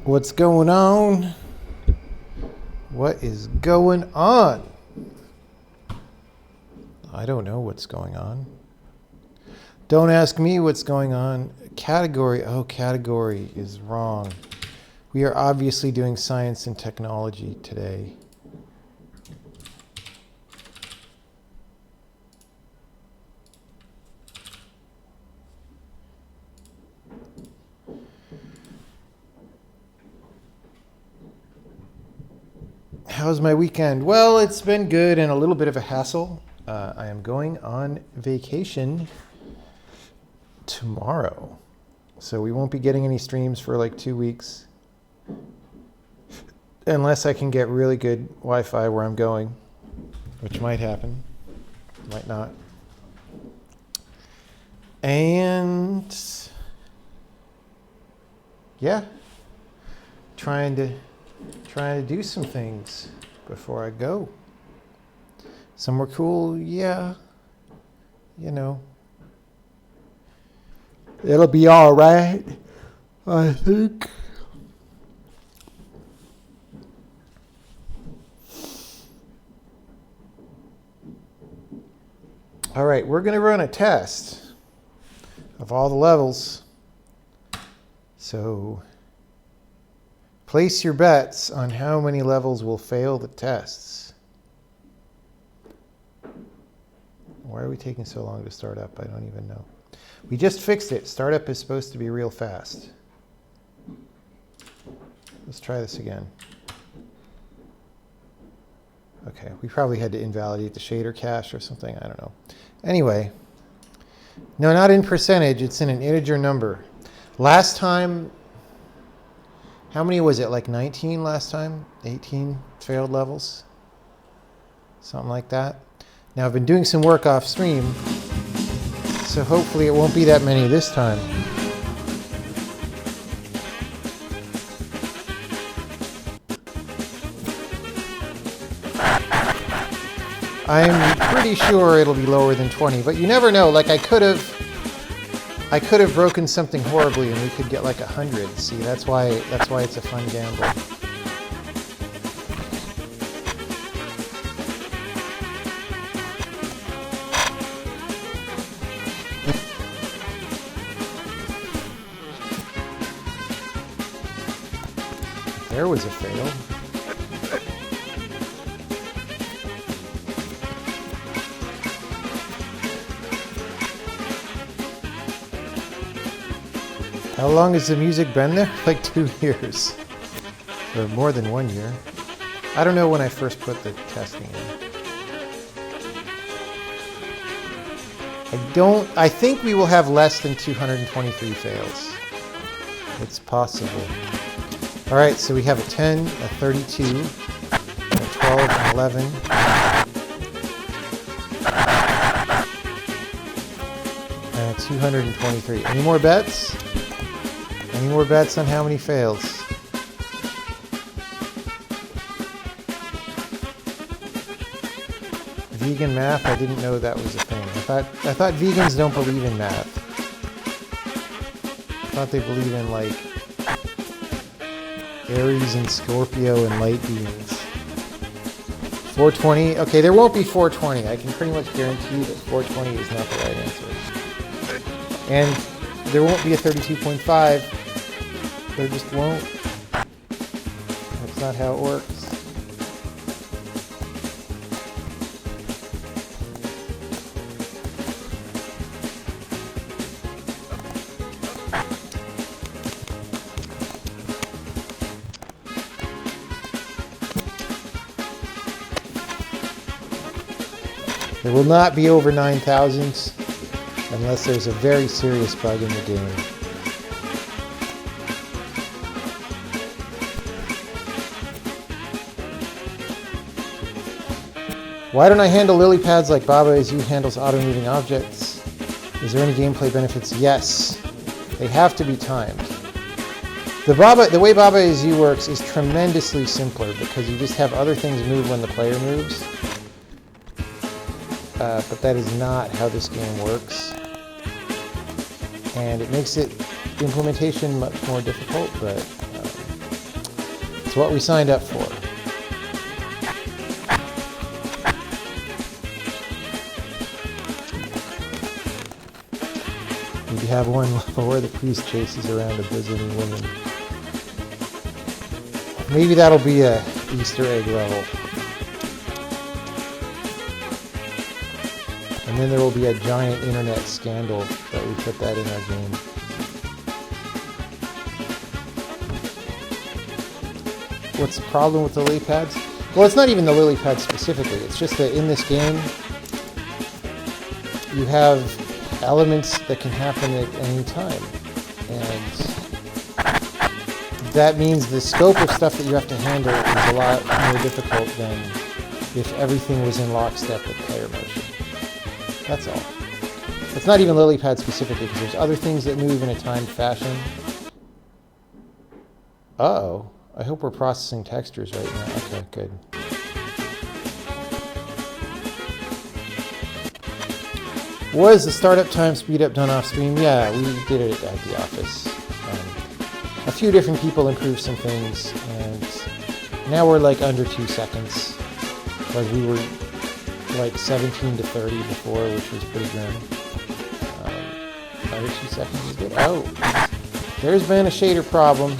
What's going on? What is going on? I don't know what's going on. Don't ask me what's going on. Category. Oh, category is wrong. We are obviously doing science and technology today. How's my weekend? Well, it's been good and a little bit of a hassle. I am going on vacation tomorrow. So we won't be getting any streams for like 2 weeks. Unless I can get really good Wi-Fi where I'm going, which might happen, might not. And yeah, trying to do some things before I go. Somewhere cool, yeah. You know, it'll be all right, I think. All right, we're going to run a test of all the levels. So place your bets on how many levels will fail the tests. Why are we taking so long to start up? I don't even know. We just fixed it. Startup is supposed to be real fast. Let's try this again. Okay, we probably had to invalidate the shader cache or something. I don't know. Anyway, no, not in percentage. It's in an integer number. Last time, how many was it? Like 19 last time? 18 failed levels? Something like that. Now, I've been doing some work off stream, so hopefully it won't be that many this time. I'm pretty sure it'll be lower than 20, but you never know. Like I could have broken something horribly and we could get like 100. See, that's why it's a fun gamble. There was a fail. How long has the music been there? Like 2 years. Or more than 1 year. I don't know when I first put the testing in. I think we will have less than 223 fails. It's possible. All right, so we have a 10, a 32, a 12, an 11. And a 223. Any more bets? Any more bets on how many fails? Vegan math? I didn't know that was a thing. I thought vegans don't believe in math. I thought they believe in like Aries and Scorpio and light beings. 420? Okay, there won't be 420. I can pretty much guarantee that 420 is not the right answer. And there won't be a 32.5. There just won't. That's not how it works. There will not be over 9,000 unless there's a very serious bug in the game. Why don't I handle lily pads like Baba Is You handles auto-moving objects? Is there any gameplay benefits? Yes. They have to be timed. The way Baba Is You works is tremendously simpler because you just have other things move when the player moves. But that is not how this game works. And it makes the implementation much more difficult, but it's what we signed up for. We have one level where the priest chases around a bosom woman. Maybe that'll be a Easter egg level. And then there will be a giant internet scandal that we put that in our game. What's the problem with the lily pads? Well, it's not even the lily pads specifically. It's just that in this game, you have elements that can happen at any time. And that means the scope of stuff that you have to handle is a lot more difficult than if everything was in lockstep with player motion. That's all. It's not even lily pad specifically because there's other things that move in a timed fashion. Uh-oh. I hope we're processing textures right now. Okay, good. Was the startup time speed up done off stream? Yeah, we did it at the office. A few different people improved some things, and now we're like under 2 seconds. Like we were like 17 to 30 before, which was pretty grim. Under 2 seconds is good. Oh, there's been a shader problem.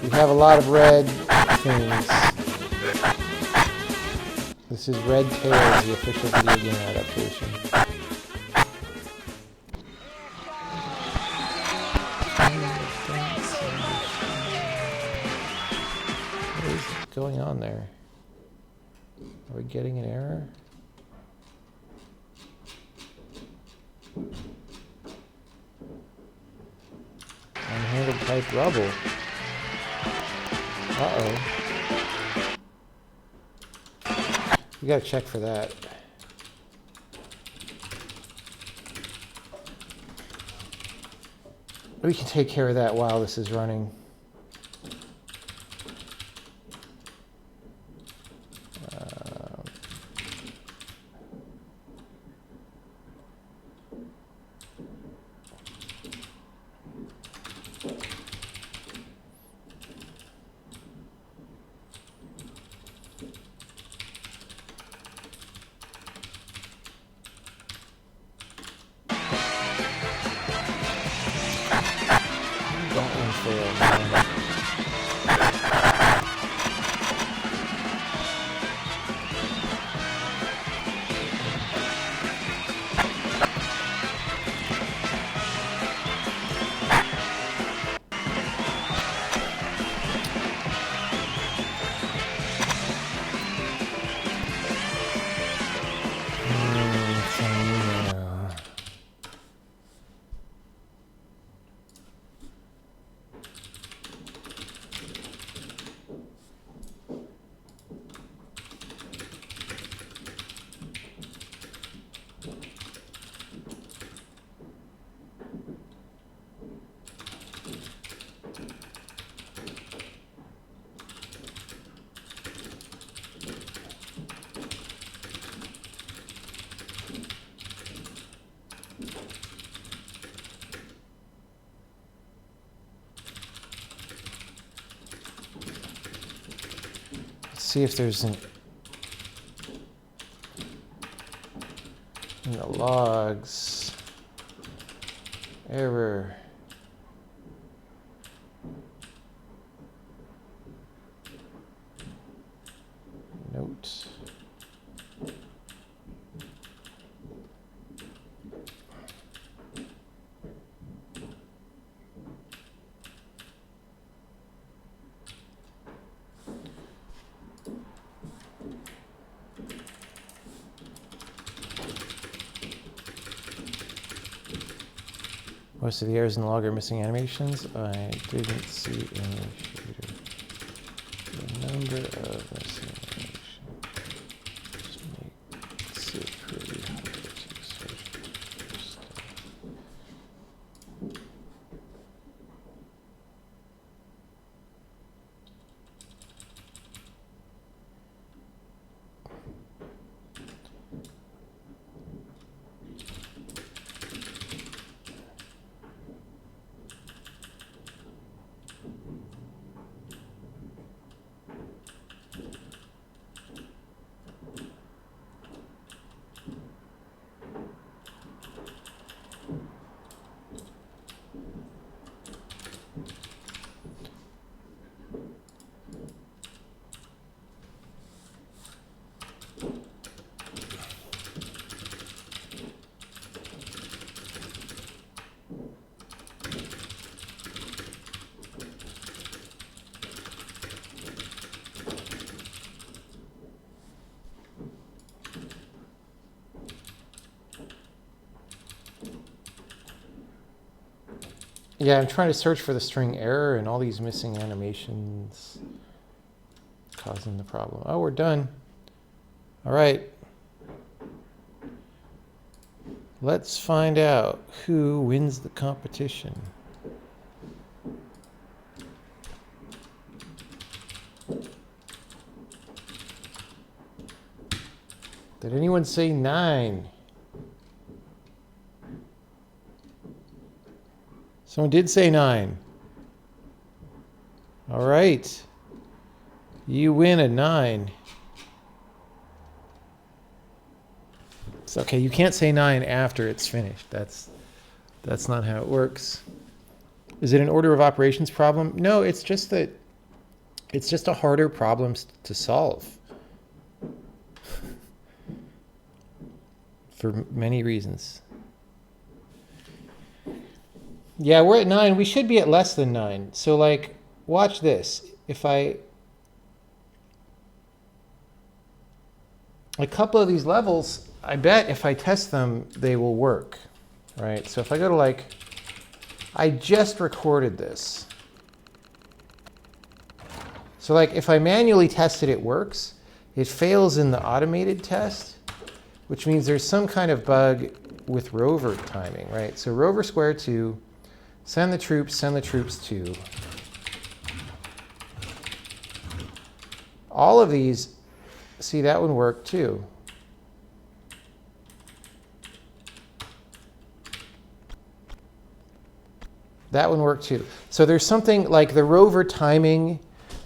We have a lot of red things. This is Red Tails, the official video game adaptation. What is going on there? Are we getting an error? Unhandled type rubble. Uh-oh. We gotta check for that. We can take care of that while this is running. See if there's in the logs error. Note. Most of the errors in the log are missing animations. I didn't see any shader. The number of missing animations makes it pretty hard to search for stuff. Yeah, I'm trying to search for the string error and all these missing animations causing the problem. Oh, we're done. All right. Let's find out who wins the competition. Did anyone say 9? Someone did say 9. All right. You win a 9. It's okay. You can't say 9 after it's finished. That's not how it works. Is it an order of operations problem? No, it's just that it's just a harder problem to solve for many reasons. Yeah, we're at 9. We should be at less than 9. So, like, watch this. If a couple of these levels, I bet if I test them, they will work, right? So if I go to, like, I just recorded this. So, like, if I manually test it, it works. It fails in the automated test, which means there's some kind of bug with rover timing, right? So rover square 2. Send the troops 2. All of these, see, that one worked too. That one worked too. So there's something like the rover timing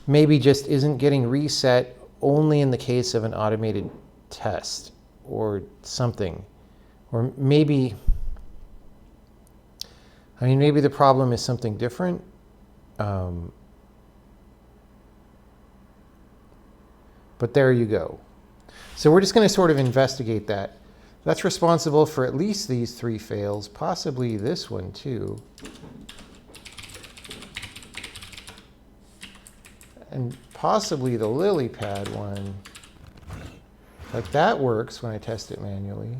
maybe just isn't getting reset only in the case of an automated test or something. Or maybe... I mean, maybe the problem is something different. But there you go. So we're just going to sort of investigate that. That's responsible for at least these 3 fails, possibly this one too. And possibly the lily pad one. Like that works when I test it manually.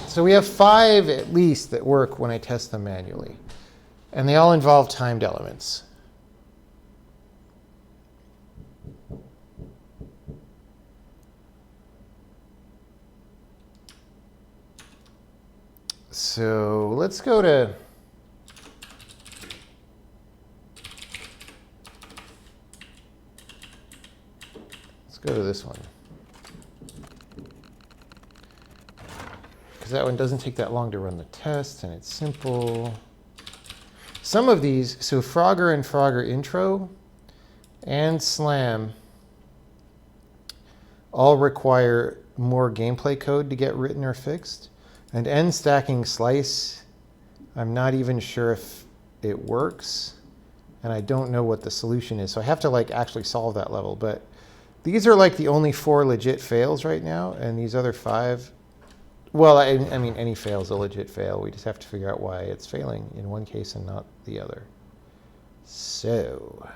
So we have 5 at least that work when I test them manually. And they all involve timed elements. So let's go to... Let's go to this one. Because that one doesn't take that long to run the test, and it's simple. Some of these, so Frogger and Frogger Intro and Slam all require more gameplay code to get written or fixed. And N stacking slice, I'm not even sure if it works, and I don't know what the solution is. So I have to like actually solve that level. But these are like the only 4 legit fails right now, and these other 5. Well, I mean, any fail is a legit fail. We just have to figure out why it's failing in one case and not the other. So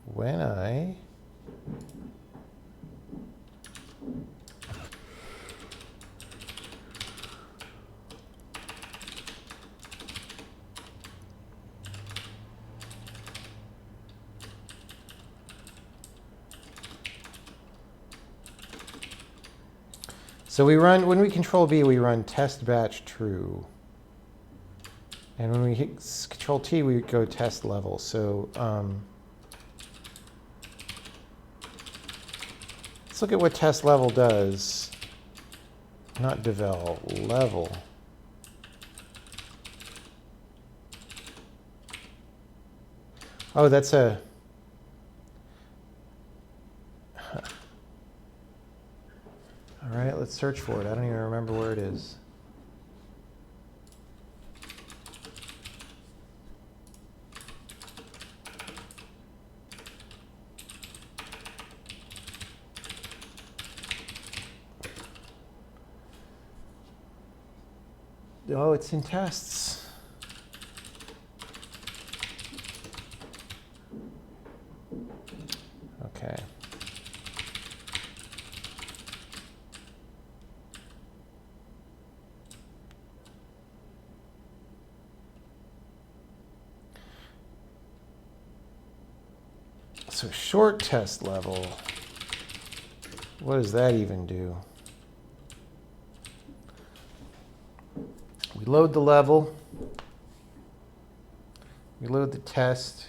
when I so we run, when we control B, we run test batch true. And when we hit control T, we go test level. So let's look at what test level does. Not devel, level. Oh, that's a... All right, let's search for it. I don't even remember where it is. Oh, it's in tests. Okay. So short test level, what does that even do? We load the level, we load the test,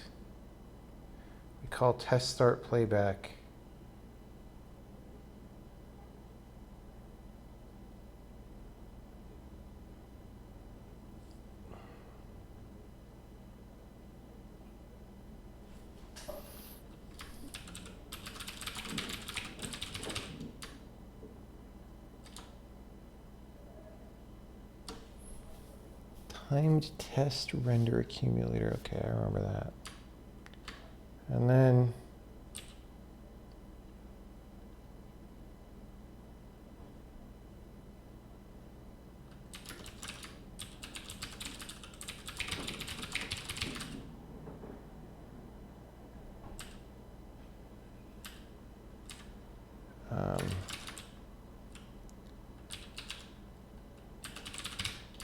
we call test start playback. Timed test render accumulator. Okay, I remember that. And then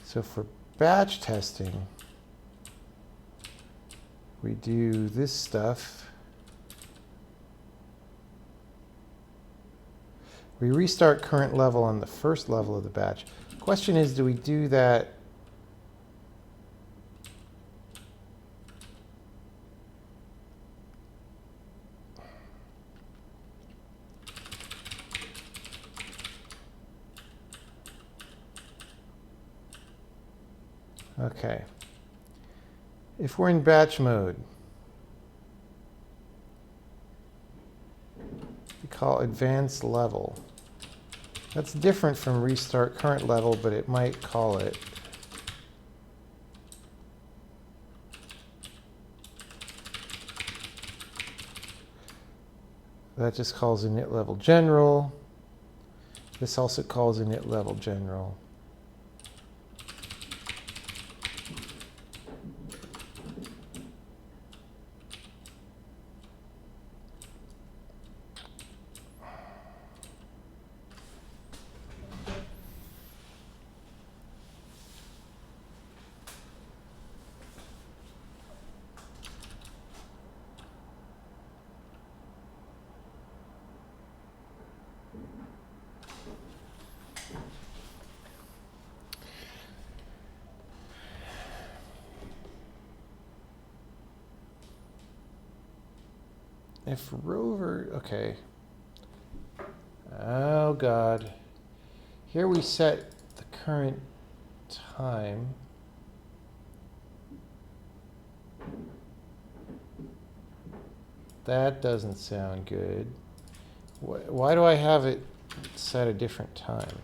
so for batch testing, we do this stuff. We restart current level on the first level of the batch. Question is, do we do that? Okay. If we're in batch mode, we call advanced level. That's different from restart current level, but it might call it. That just calls init level general. This also calls init level general. If rover, okay. Oh God. Here we set the current time. That doesn't sound good. Why do I have it set a different time?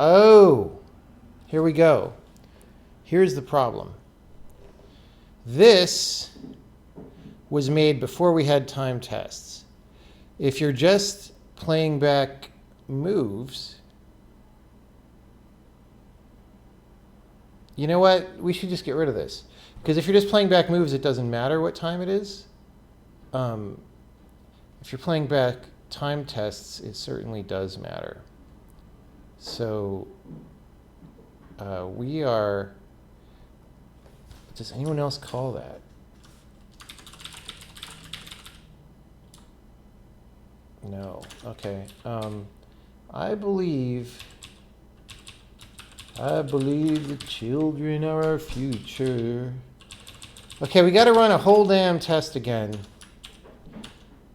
Oh, here we go. Here's the problem. This was made before we had time tests. If you're just playing back moves, You know what? We should just get rid of this. Because if you're just playing back moves, it doesn't matter what time it is. If you're playing back time tests, it certainly does matter. So we are... Does anyone else call that? No. Okay. I believe the children are our future. Okay, we got to run a whole damn test again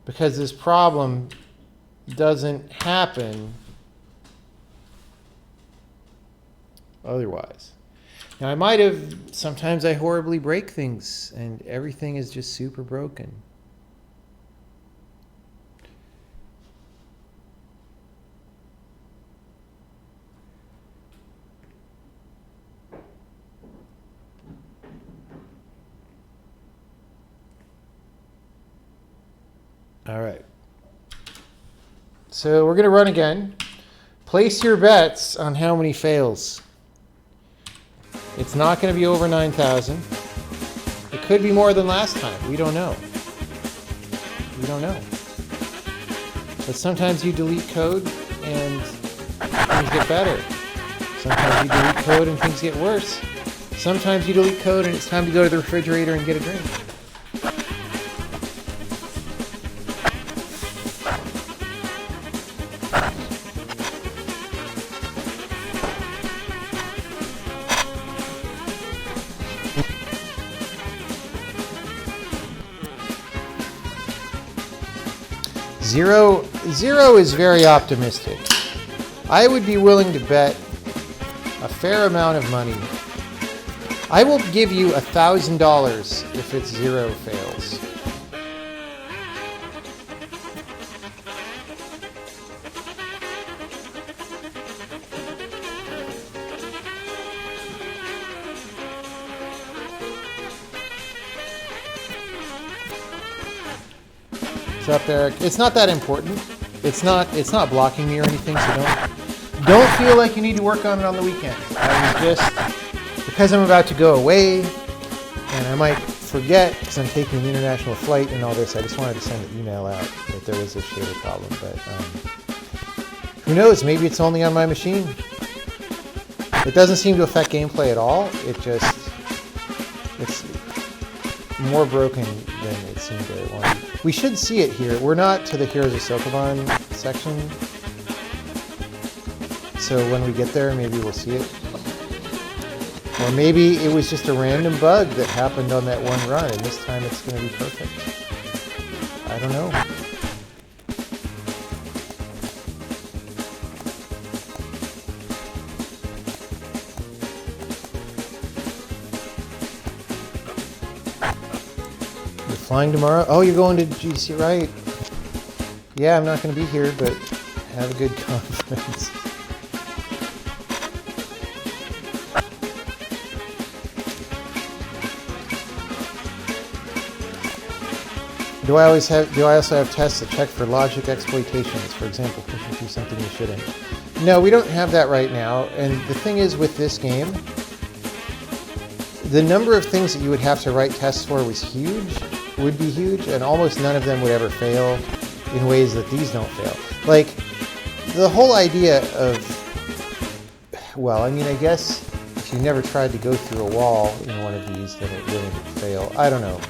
because this problem doesn't happen otherwise. Now, I might have, sometimes I horribly break things and everything is just super broken. All right. So we're going to run again. Place your bets on how many fails. It's not going to be over 9,000. It could be more than last time. We don't know. We don't know. But sometimes you delete code and things get better. Sometimes you delete code and things get worse. Sometimes you delete code and it's time to go to the refrigerator and get a drink. Zero is very optimistic. I would be willing to bet a fair amount of money. I will give you $1,000 if it's 0 fails. What's up, Eric? It's not that important. It's not blocking me or anything, so don't feel like you need to work on it on the weekend. I was just, because I'm about to go away and I might forget because I'm taking an international flight and all this, I just wanted to send an email out that there was a shader problem. But who knows? Maybe it's only on my machine. It doesn't seem to affect gameplay at all. It's more broken than it seemed to want. We should see it here. We're not to the Heroes of Sokoban section. So when we get there, maybe we'll see it. Or maybe it was just a random bug that happened on that one run, and this time it's going to be perfect. I don't know. Flying tomorrow? Oh, you're going to GDC, right? Yeah, I'm not going to be here, but have a good conference. Do I also have tests that check for logic exploitations? For example, pushing through something you shouldn't. No, we don't have that right now. And the thing is with this game, the number of things that you would have to write tests for would be huge, and almost none of them would ever fail in ways that these don't fail. Like, the whole idea of, well, I mean, I guess if you never tried to go through a wall in one of these, then it wouldn't fail. I don't know.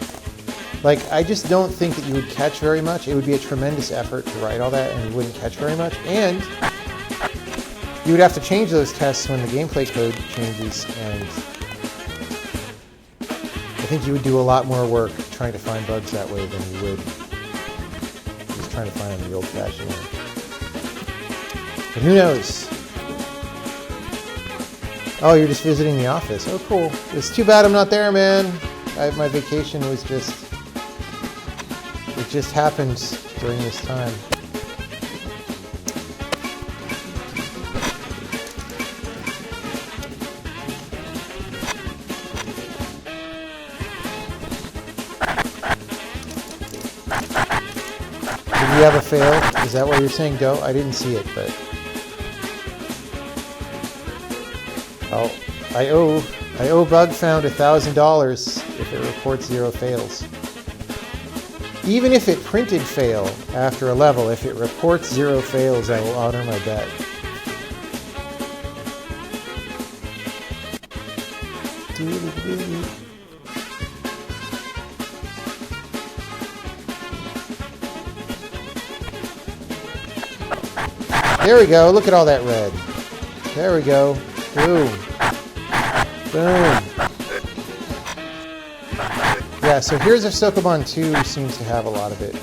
Like, I just don't think that you would catch very much. It would be a tremendous effort to write all that, and you wouldn't catch very much. And you would have to change those tests when the gameplay code changes, and I think you would do a lot more work trying to find bugs that way than you would just trying to find them the old-fashioned way. But who knows? Oh, you're just visiting the office. Oh, cool. It's too bad I'm not there, man. My vacation was it just happened during this time. Did we have a fail? Is that what you're saying, Doe? I didn't see it, but... Oh, I owe Bug found $1,000 if it reports 0 fails. Even if it printed fail after a level, if it reports 0 fails, I will honor my bet. There we go. Look at all that red. There we go. Boom. Boom. Yeah, so here's if Sokoban 2 seems to have a lot of it.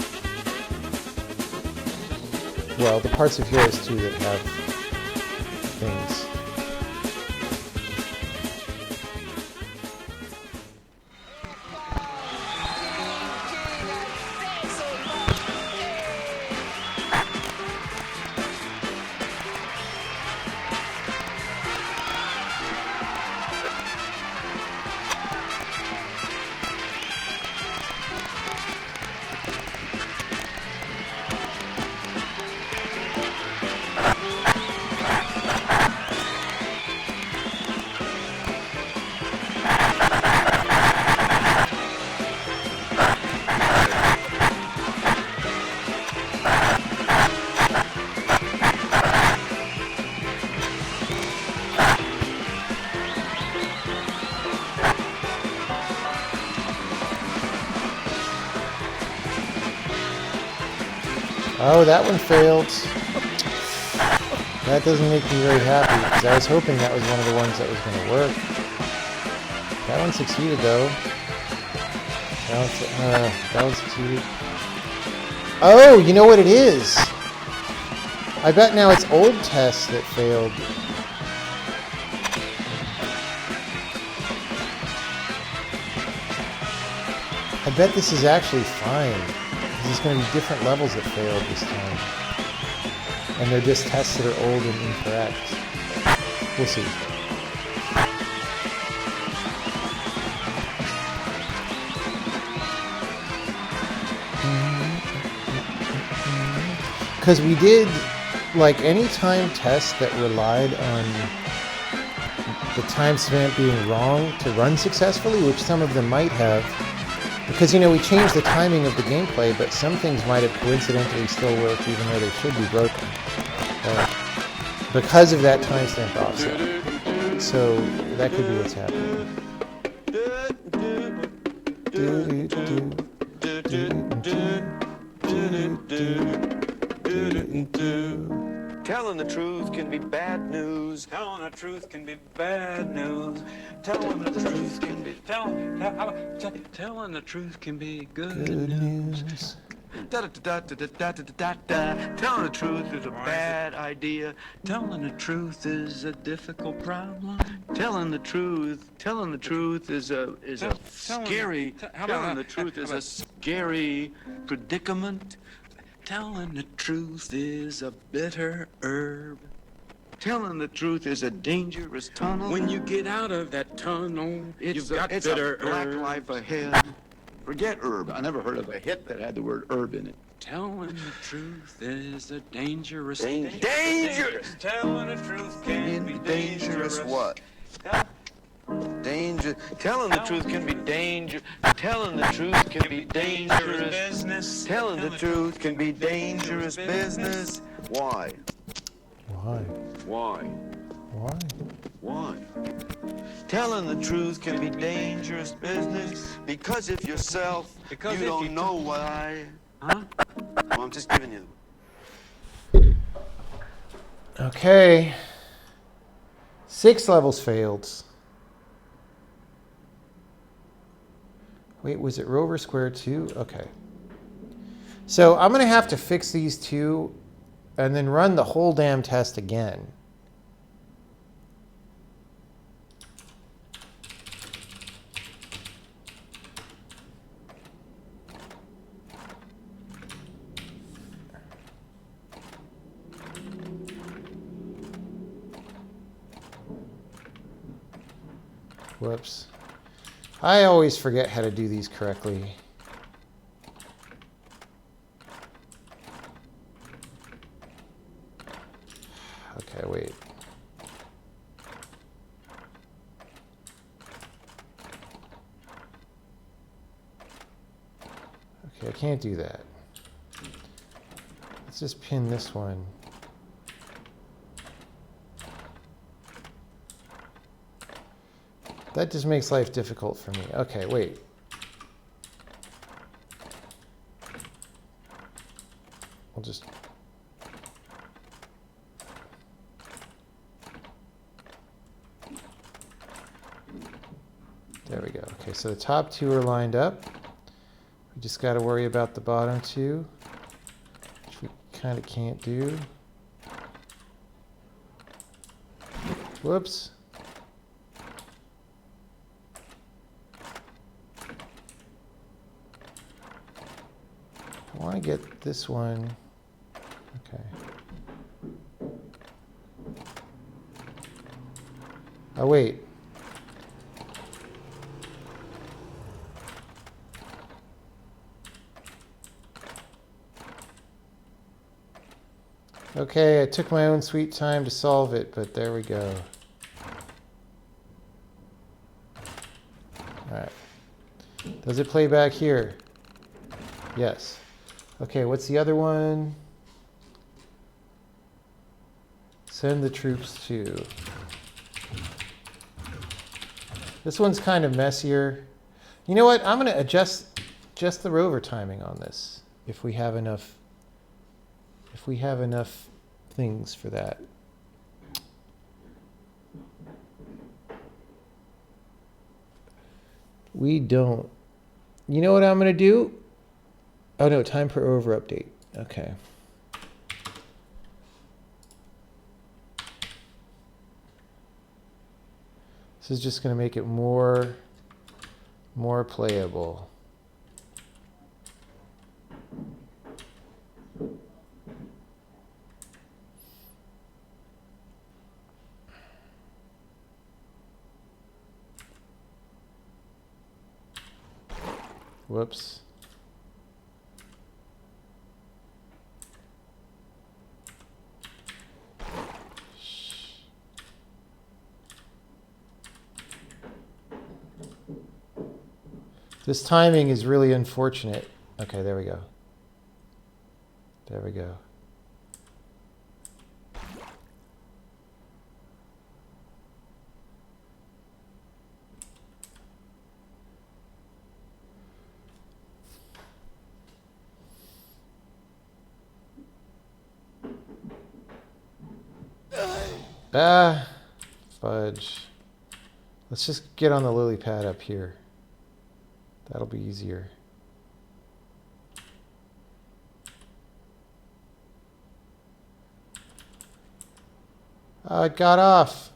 Well, the parts of Heroes 2 that have things. Oh, that one failed. That doesn't make me very happy, because I was hoping that was one of the ones that was going to work. That one succeeded, though. That one succeeded. Oh, you know what it is? I bet now it's old tests that failed. I bet this is actually fine. There's going to be different levels that failed this time. And they're just tests that are old and incorrect. We'll see. Because we did, like, any time test that relied on the timestamp being wrong to run successfully, which some of them might have. Because, you know, we changed the timing of the gameplay, but some things might have coincidentally still worked even though they should be broken. Because of that timestamp offset. So that could be what's happening. Telling the truth can be bad news. Telling the truth can be bad news. Telling the truth can be telling the truth can be good news. Telling the truth is a bad idea. Telling the truth is a difficult problem. Telling the truth is a scary. Telling the truth is a scary predicament. Telling the truth is a bitter herb. Telling the truth is a dangerous tunnel. When you get out of that tunnel, you've got bitter herb. It's a black life ahead. Forget herb. I never heard of a hit that had the word herb in it. Telling the truth is a dangerous... Dangerous! Telling the truth can be dangerous. What? Danger. Telling the truth can be dangerous. Telling the truth can be dangerous business. Telling the truth can be dangerous business. Why? Why? Why? Why? Why? Telling the truth can be dangerous business because if yourself, you don't know why. Huh? Well, I'm just giving you. Okay. 6 levels failed. Wait, was it Rover Square 2? Okay. So I'm going to have to fix these two and then run the whole damn test again. Whoops. I always forget how to do these correctly. Okay, wait. I can't do that. Let's just pin this one. That just makes life difficult for me. Okay, wait. We'll just... There we go. Okay, so the top two are lined up. We just got to worry about the bottom two, which we kind of can't do. Whoops. I want to get this one. Okay. Oh, wait. Okay, I took my own sweet time to solve it, but there we go. All right. Does it play back here? Yes. Okay, what's the other one? Send the troops to. This one's kind of messier. You know what? I'm going to adjust just the rover timing on this if we have enough. If we have enough things for that. We don't. You know what I'm going to do? Oh no, time per rover update. Okay. This is just going to make it more playable. Whoops. This timing is really unfortunate. Okay, there we go. There we go. Ah, fudge. Let's just get on the lily pad up here. That'll be easier. It got off.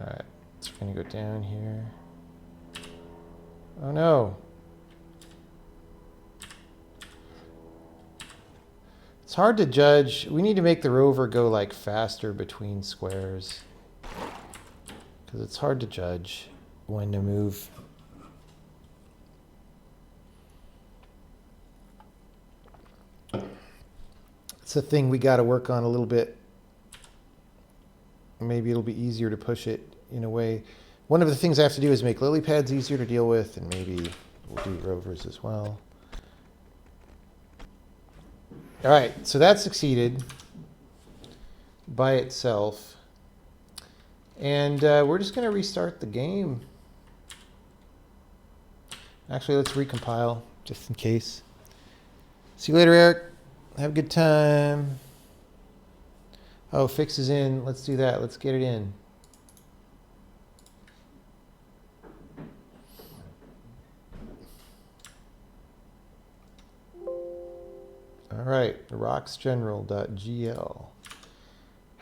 All right, so we're gonna go down here. Oh no. It's hard to judge. We need to make the rover go like faster between squares, because it's hard to judge when to move. It's a thing we got to work on a little bit. Maybe it'll be easier to push it in a way. One of the things I have to do is make lily pads easier to deal with, and maybe we'll do rovers as well. All right, so that succeeded by itself. And we're just going to restart the game. Actually, let's recompile just in case. See you later, Eric. Have a good time. Oh, fix is in. Let's do that. Let's get it in. All right, rocksgeneral.gl.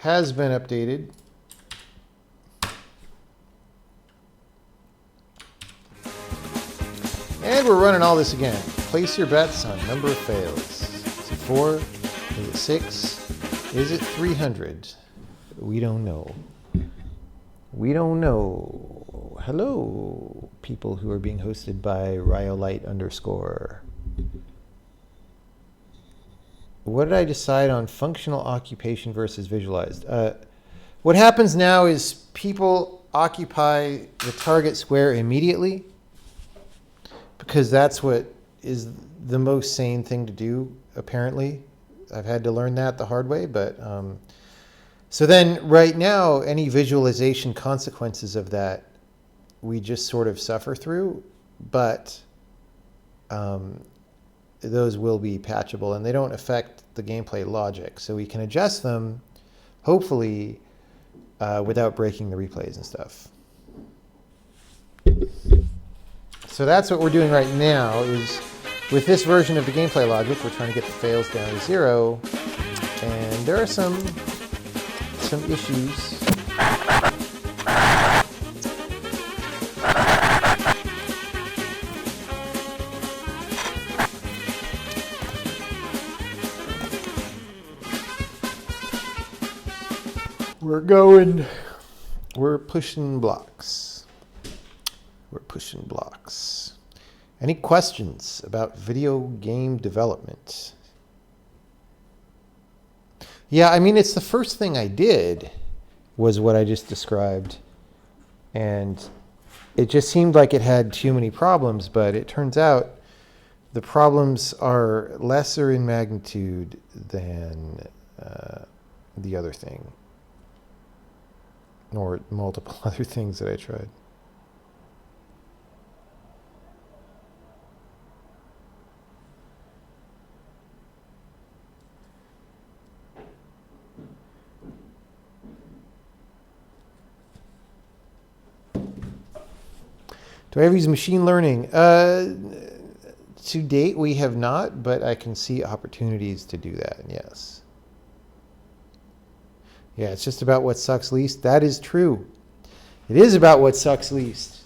has been updated. And we're running all this again. Place your bets on number of fails. Is it 4? Is it 6? Is it 300? We don't know. We don't know. Hello, people who are being hosted by Ryolite _. What did I decide on functional occupation versus visualized? What happens now is people occupy the target square immediately because that's what is the most sane thing to do, apparently. I've had to learn that the hard way, but so then right now, any visualization consequences of that, we just sort of suffer through, but those will be patchable and they don't affect the gameplay logic. So we can adjust them, hopefully, without breaking the replays and stuff. So that's what we're doing right now is with this version of the gameplay logic, we're trying to get the fails down to 0. And there are some issues. We're pushing blocks. We're pushing blocks. Any questions about video game development? Yeah, I mean, it's the first thing I did was what I just described. And it just seemed like it had too many problems, but it turns out the problems are lesser in magnitude than the other thing. Or multiple other things that I tried. Do I ever use machine learning? To date, we have not, but I can see opportunities to do that, yes. Yeah, it's just about what sucks least. That is true. It is about what sucks least.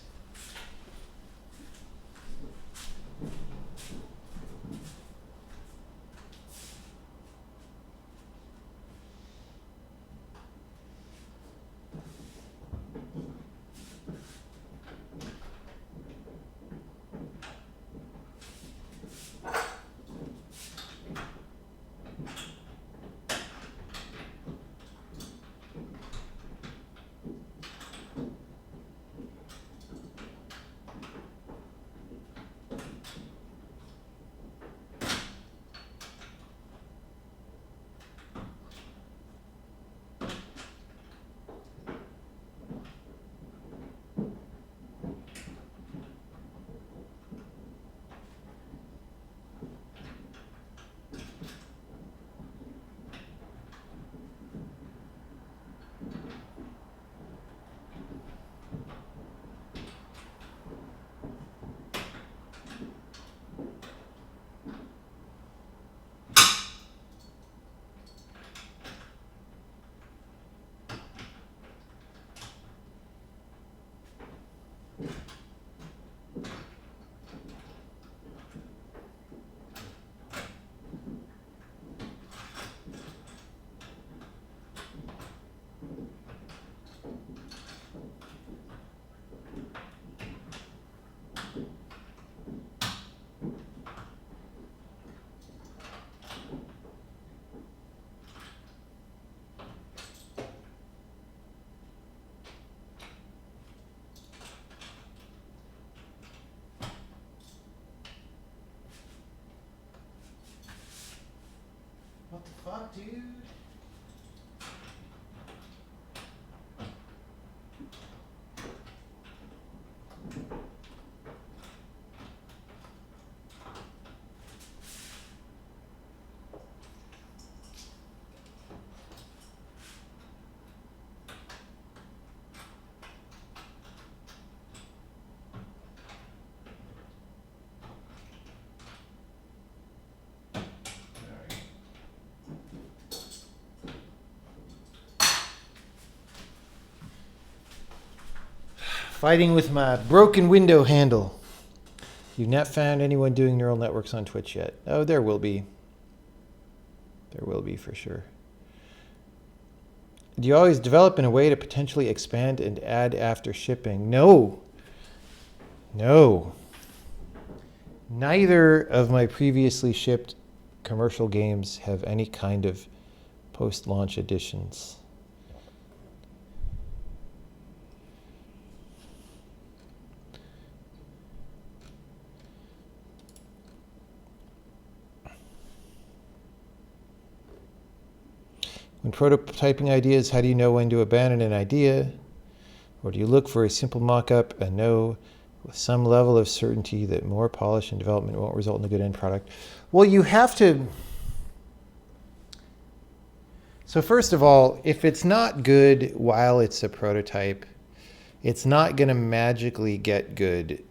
What the fuck, dude? Fighting with my broken window handle. You've not found anyone doing neural networks on Twitch yet. Oh, there will be. There will be for sure. Do you always develop in a way to potentially expand and add after shipping? No. No. Neither of my previously shipped commercial games have any kind of post-launch additions. When prototyping ideas, how do you know when to abandon an idea? Or do you look for a simple mock-up and know with some level of certainty that more polish and development won't result in a good end product? Well, you have to... So first of all, if it's not good while it's a prototype, it's not going to magically get good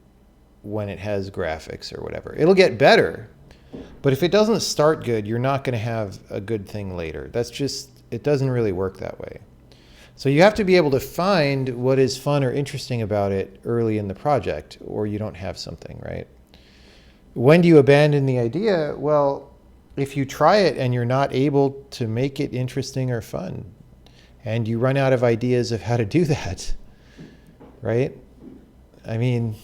when it has graphics or whatever. It'll get better, but if it doesn't start good, you're not going to have a good thing later. That's just, it doesn't really work that way. So you have to be able to find what is fun or interesting about it early in the project, or you don't have something, right? When do you abandon the idea? Well, if you try it and you're not able to make it interesting or fun, and you run out of ideas of how to do that, right? I mean,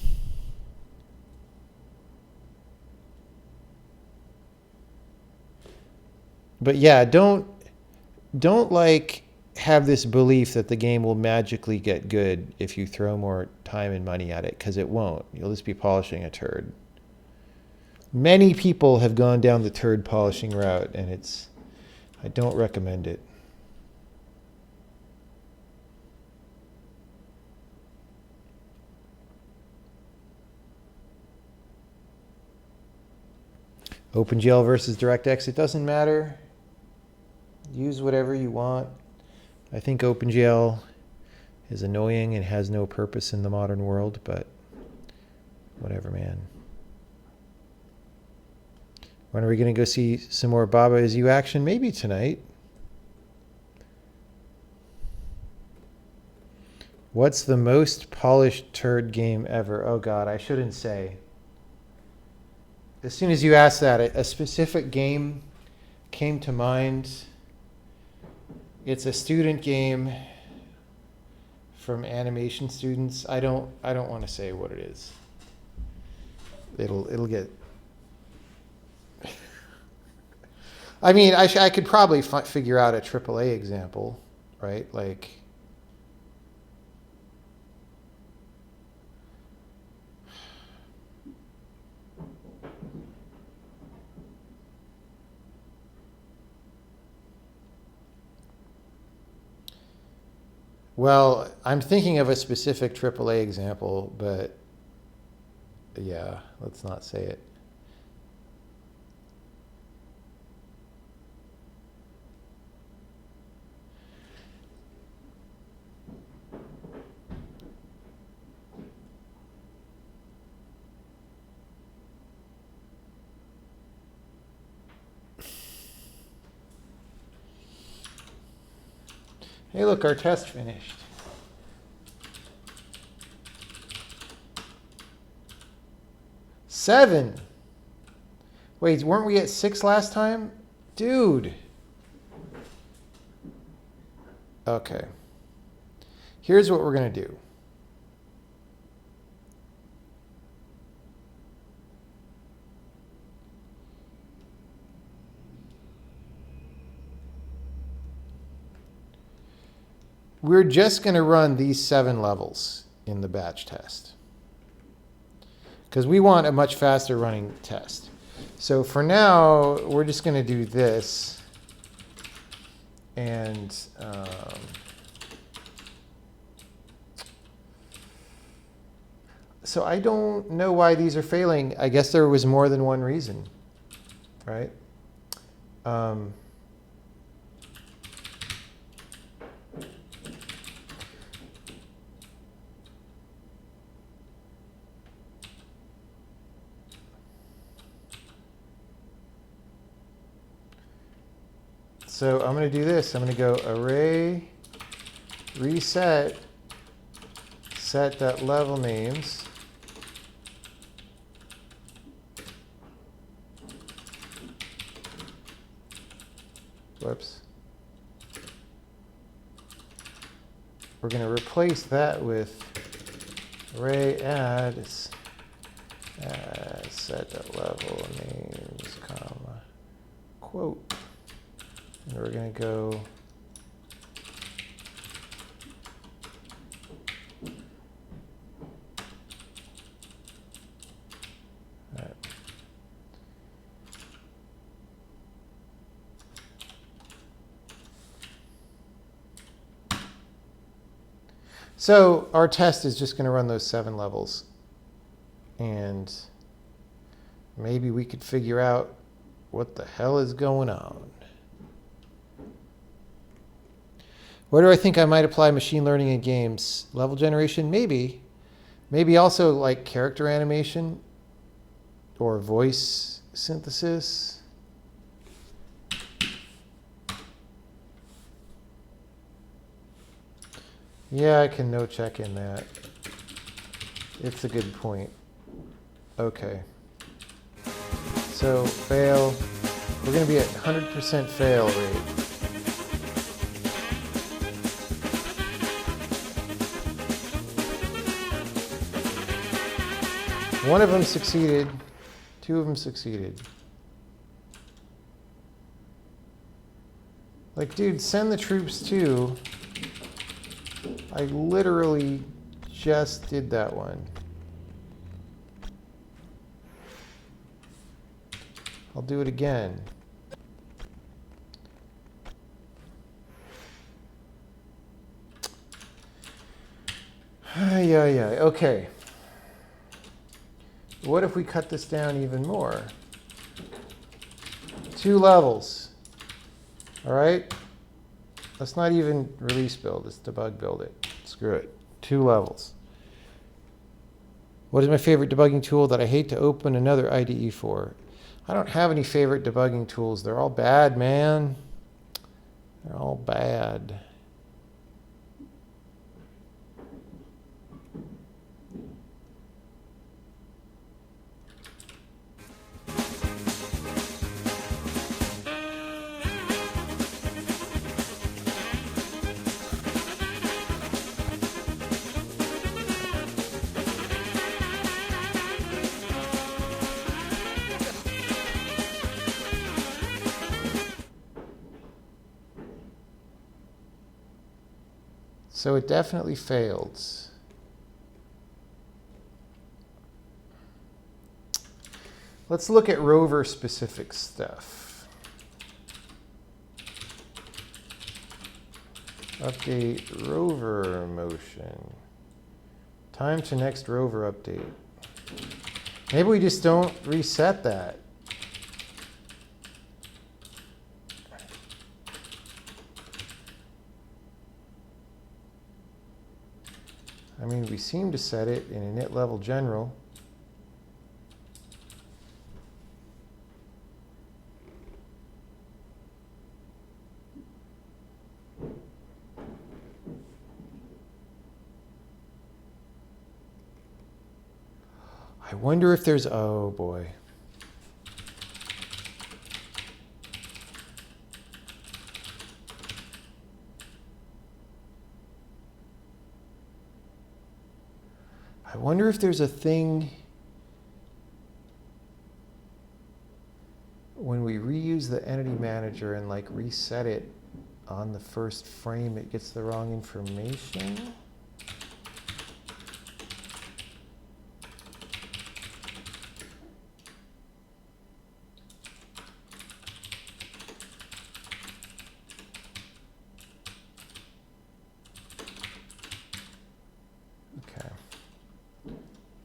but yeah, don't like have this belief that the game will magically get good if you throw more time and money at it, because it won't. You'll just be polishing a turd. Many people have gone down the turd polishing route, and I don't recommend it. OpenGL versus DirectX, it doesn't matter. Use whatever you want. I think OpenGL is annoying and has no purpose in the modern world, but whatever, man. When are we going to go see some more Baba Is You action? Maybe tonight. What's the most polished turd game ever? Oh God, I shouldn't say. As soon as you asked that, a specific game came to mind. It's a student game from animation students. I don't want to say what it is. It'll get. I mean, I could probably figure out a AAA example, right? Like. Well, I'm thinking of a specific AAA example, but yeah, let's not say it. Hey, look, our test finished. Seven. Wait, weren't we at 6 last time? Dude. Okay. Here's what we're going to do. We're just going to run these 7 levels in the batch test, because we want a much faster running test. So for now, we're just going to do this. And so I don't know why these are failing. I guess there was more than one reason, right? So I'm going to do this. I'm going to go array reset set.level names. Whoops. We're going to replace that with array add set.level names, comma, quote. And we're going to go So our test is just going to run those 7 levels. And maybe we could figure out what the hell is going on. Where do I think I might apply machine learning in games? Level generation? Maybe. Maybe also like character animation or voice synthesis. Yeah, I can no check in that. It's a good point. Okay. So fail. We're going to be at 100% fail rate. One of them succeeded. 2 of them succeeded. Like, dude, send the troops too. I literally just did that one. I'll do it again. Yeah. Okay. What if we cut this down even more? 2 levels. All right? Let's not even release build. Let's debug build it. Screw it. 2 levels. What is my favorite debugging tool that I hate to open another IDE for? I don't have any favorite debugging tools. They're all bad, man. They're all bad. So it definitely failed. Let's look at rover specific stuff. Update rover motion. Time to next rover update. Maybe we just don't reset that. I mean, we seem to set it in init level general. I wonder if there's, oh boy. I wonder if there's a thing when we reuse the entity manager and like reset it on the first frame, it gets the wrong information.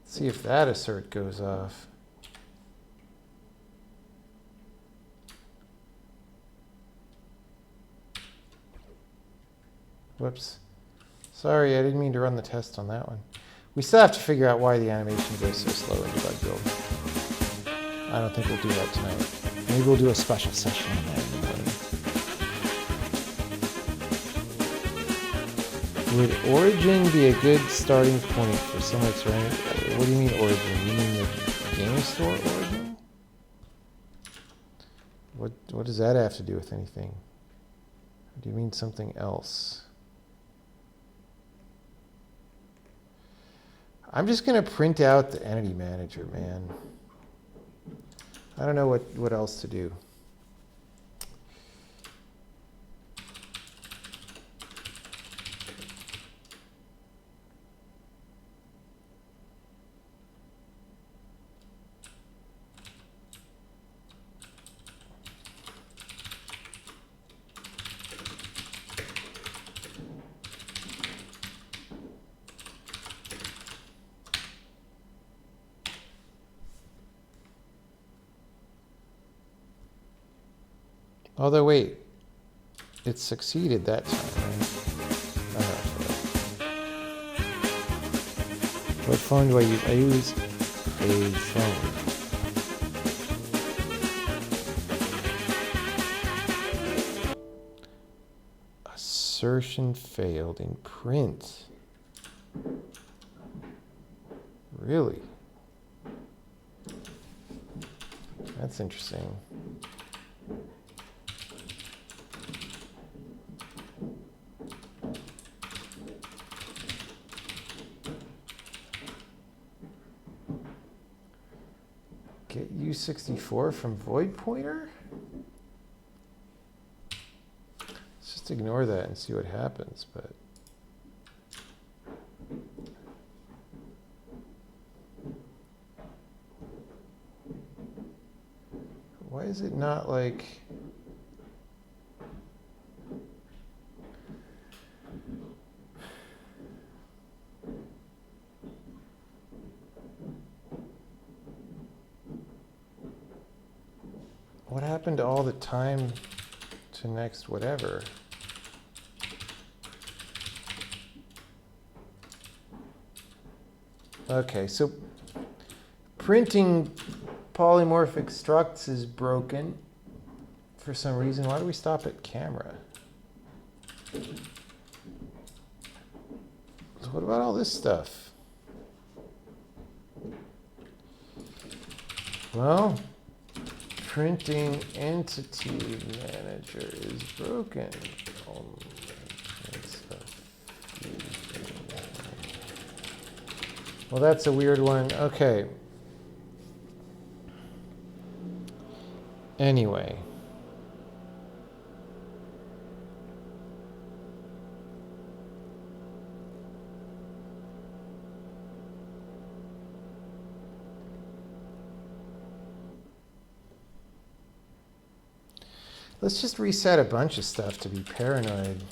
See if that assert goes off. Whoops. Sorry, I didn't mean to run the test on that one. We still have to figure out why the animation goes so slow in debug build. I don't think we'll do that tonight. Maybe we'll do a special session on that in the morning. Would Origin be a good starting point for someone to run? What do you mean Origin? You mean the game store Origin? What does that have to do with anything? Or do you mean something else? I'm just going to print out the entity manager, man. I don't know what else to do. Although, wait, it succeeded that time, right? What phone do I use? I use a phone. Assertion failed in print. Really? That's interesting. Get U64 from Void Pointer? Let's just ignore that and see what happens, but why is it not like what happened to all the time to next whatever? Okay, so printing polymorphic structs is broken for some reason. Why do we stop at camera? So what about all this stuff? Well, printing entity manager is broken. Well, that's a weird one. Okay. Anyway. Let's just reset a bunch of stuff to be paranoid.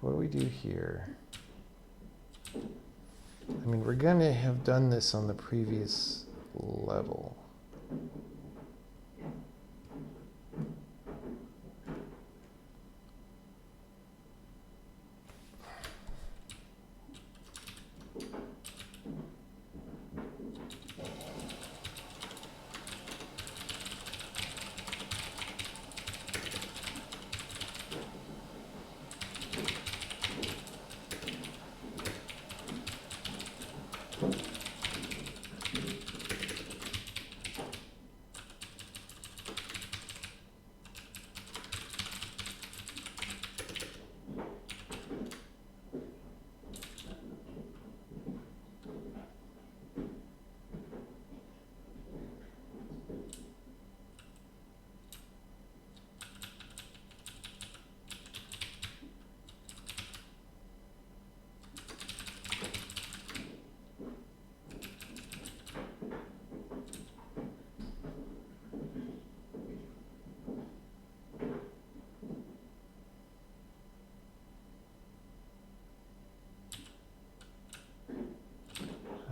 What do we do here? I mean, we're going to have done this on the previous level.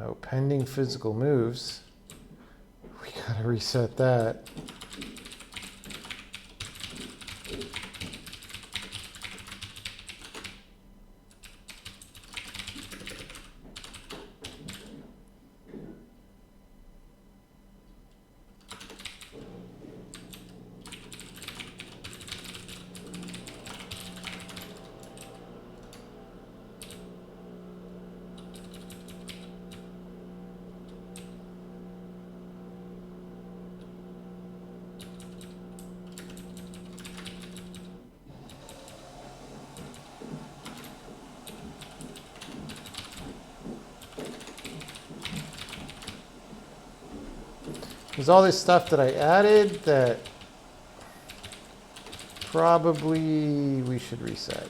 Oh, pending physical moves. We gotta reset that. There's all this stuff that I added that probably we should reset.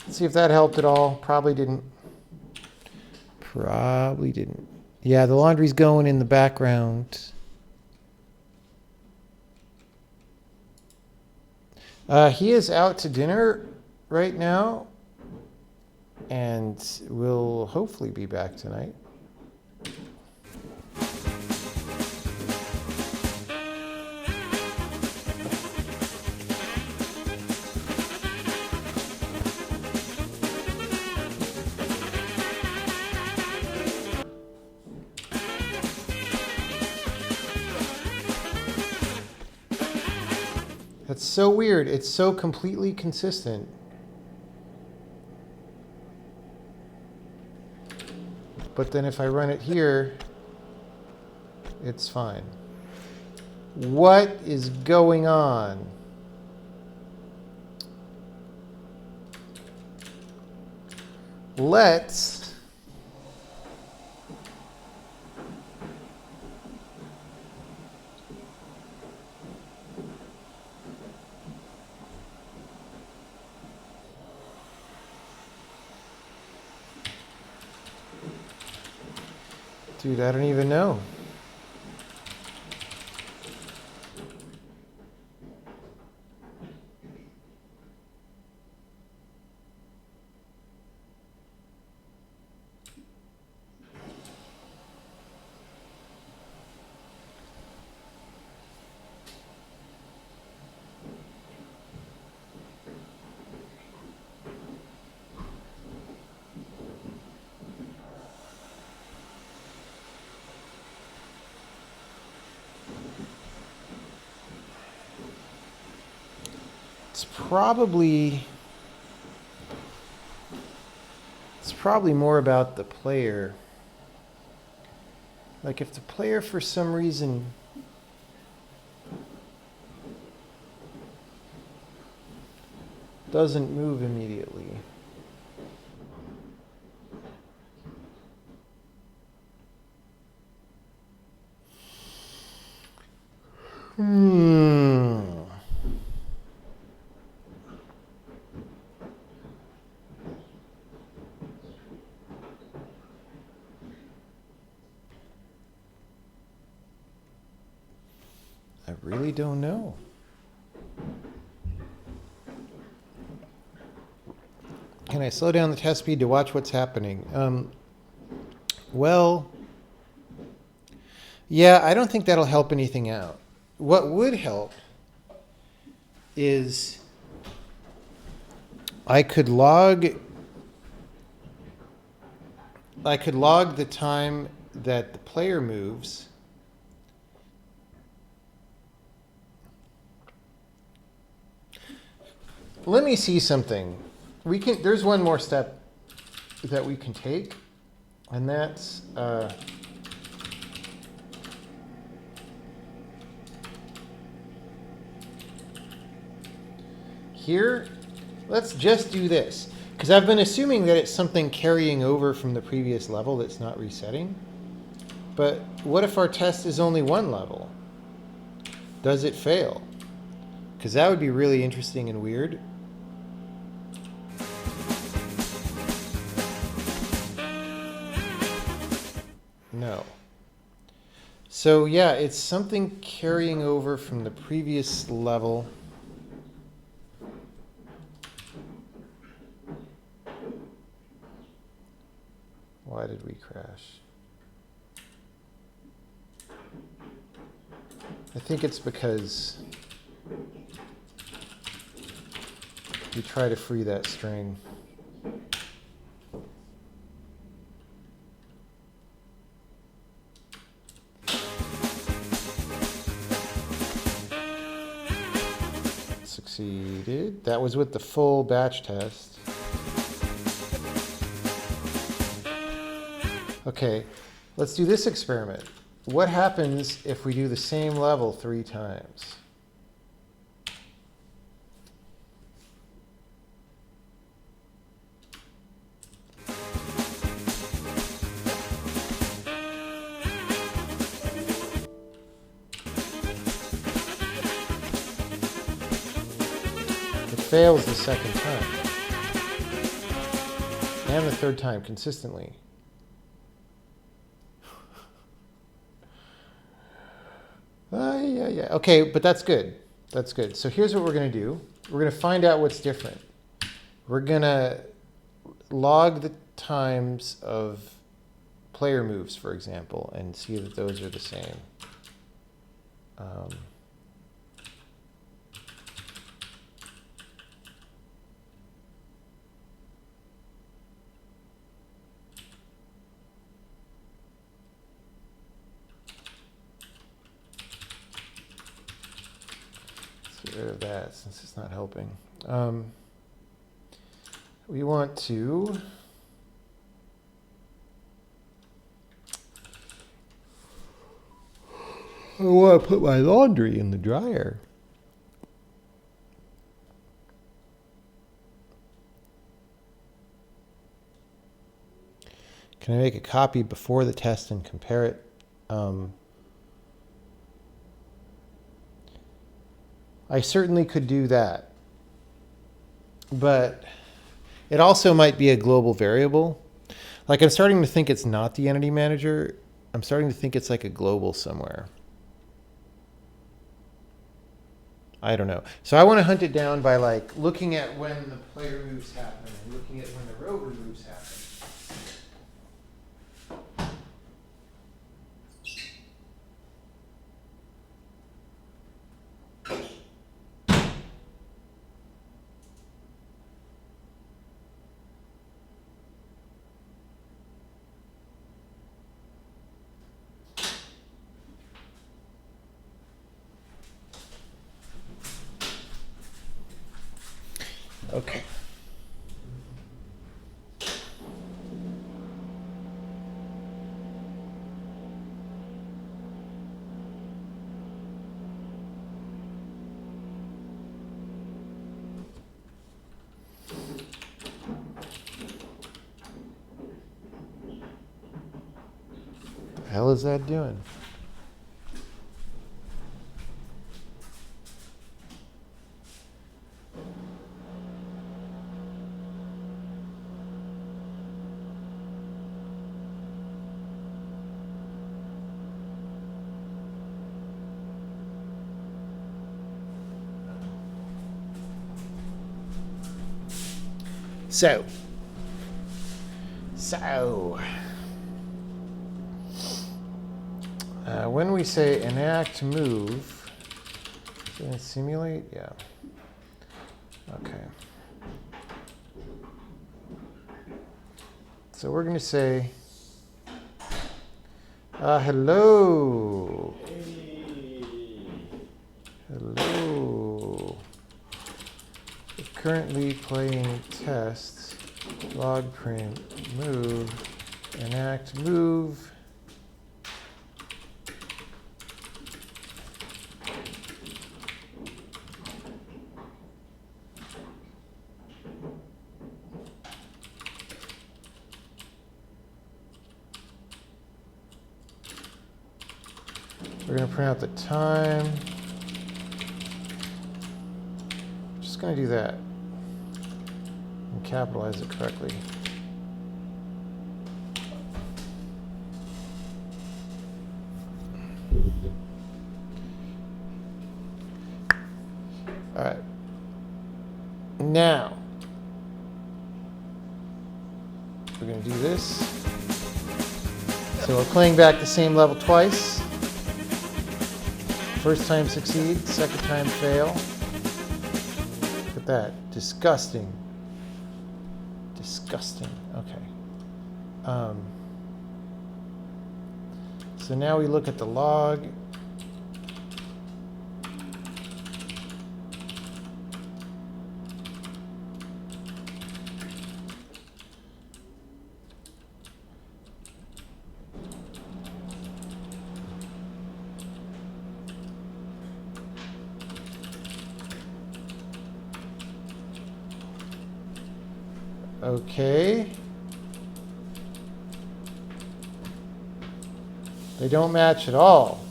See if that helped at all. Probably didn't. Probably didn't. Yeah, the laundry's going in the background. He is out to dinner right now, and will hopefully be back tonight. That's so weird. It's so completely consistent. But then if I run it here, it's fine. What is going on? Let's Dude, I don't even know. It's probably more about the player. Like if the player for some reason doesn't move immediately. I really don't know. Can I slow down the test speed to watch what's happening? Well, yeah, I don't think that'll help anything out. What would help is I could log the time that the player moves. Let me see something. There's one more step that we can take, and that's here. Let's just do this, because I've been assuming that it's something carrying over from the previous level that's not resetting. But what if our test is only one level? Does it fail? Because that would be really interesting and weird. No. So yeah, it's something carrying over from the previous level. Why did we crash? I think it's because we try to free that string. That was with the full batch test. Okay, let's do this experiment. What happens if we do the same level 3 times? It fails the second time. And the third time consistently. Yeah. Okay, but that's good. That's good. So here's what we're going to do. We're going to find out what's different. We're going to log the times of player moves, for example, and see that those are the same. Let's get rid of that since it's not helping. We want to put my laundry in the dryer. Can I make a copy before the test and compare it? I certainly could do that. But it also might be a global variable. Like, I'm starting to think it's not the entity manager. I'm starting to think it's like a global somewhere. I don't know. So I want to hunt it down by like looking at when the player moves happen and looking at when the rover moves happen. Okay. What the hell is that doing? So, when we say enact move, can it simulate? Yeah. Okay. So we're going to say, hello. Hello. We're currently playing tests, log print, move, enact move. We're going to print out the time. Just going to do that and capitalize it correctly. All right. Now, we're going to do this. So we're playing back the same level twice. First time succeed, second time fail. Look at that. Disgusting. Disgusting. Okay. So now we look at the log. Okay. They don't match at all.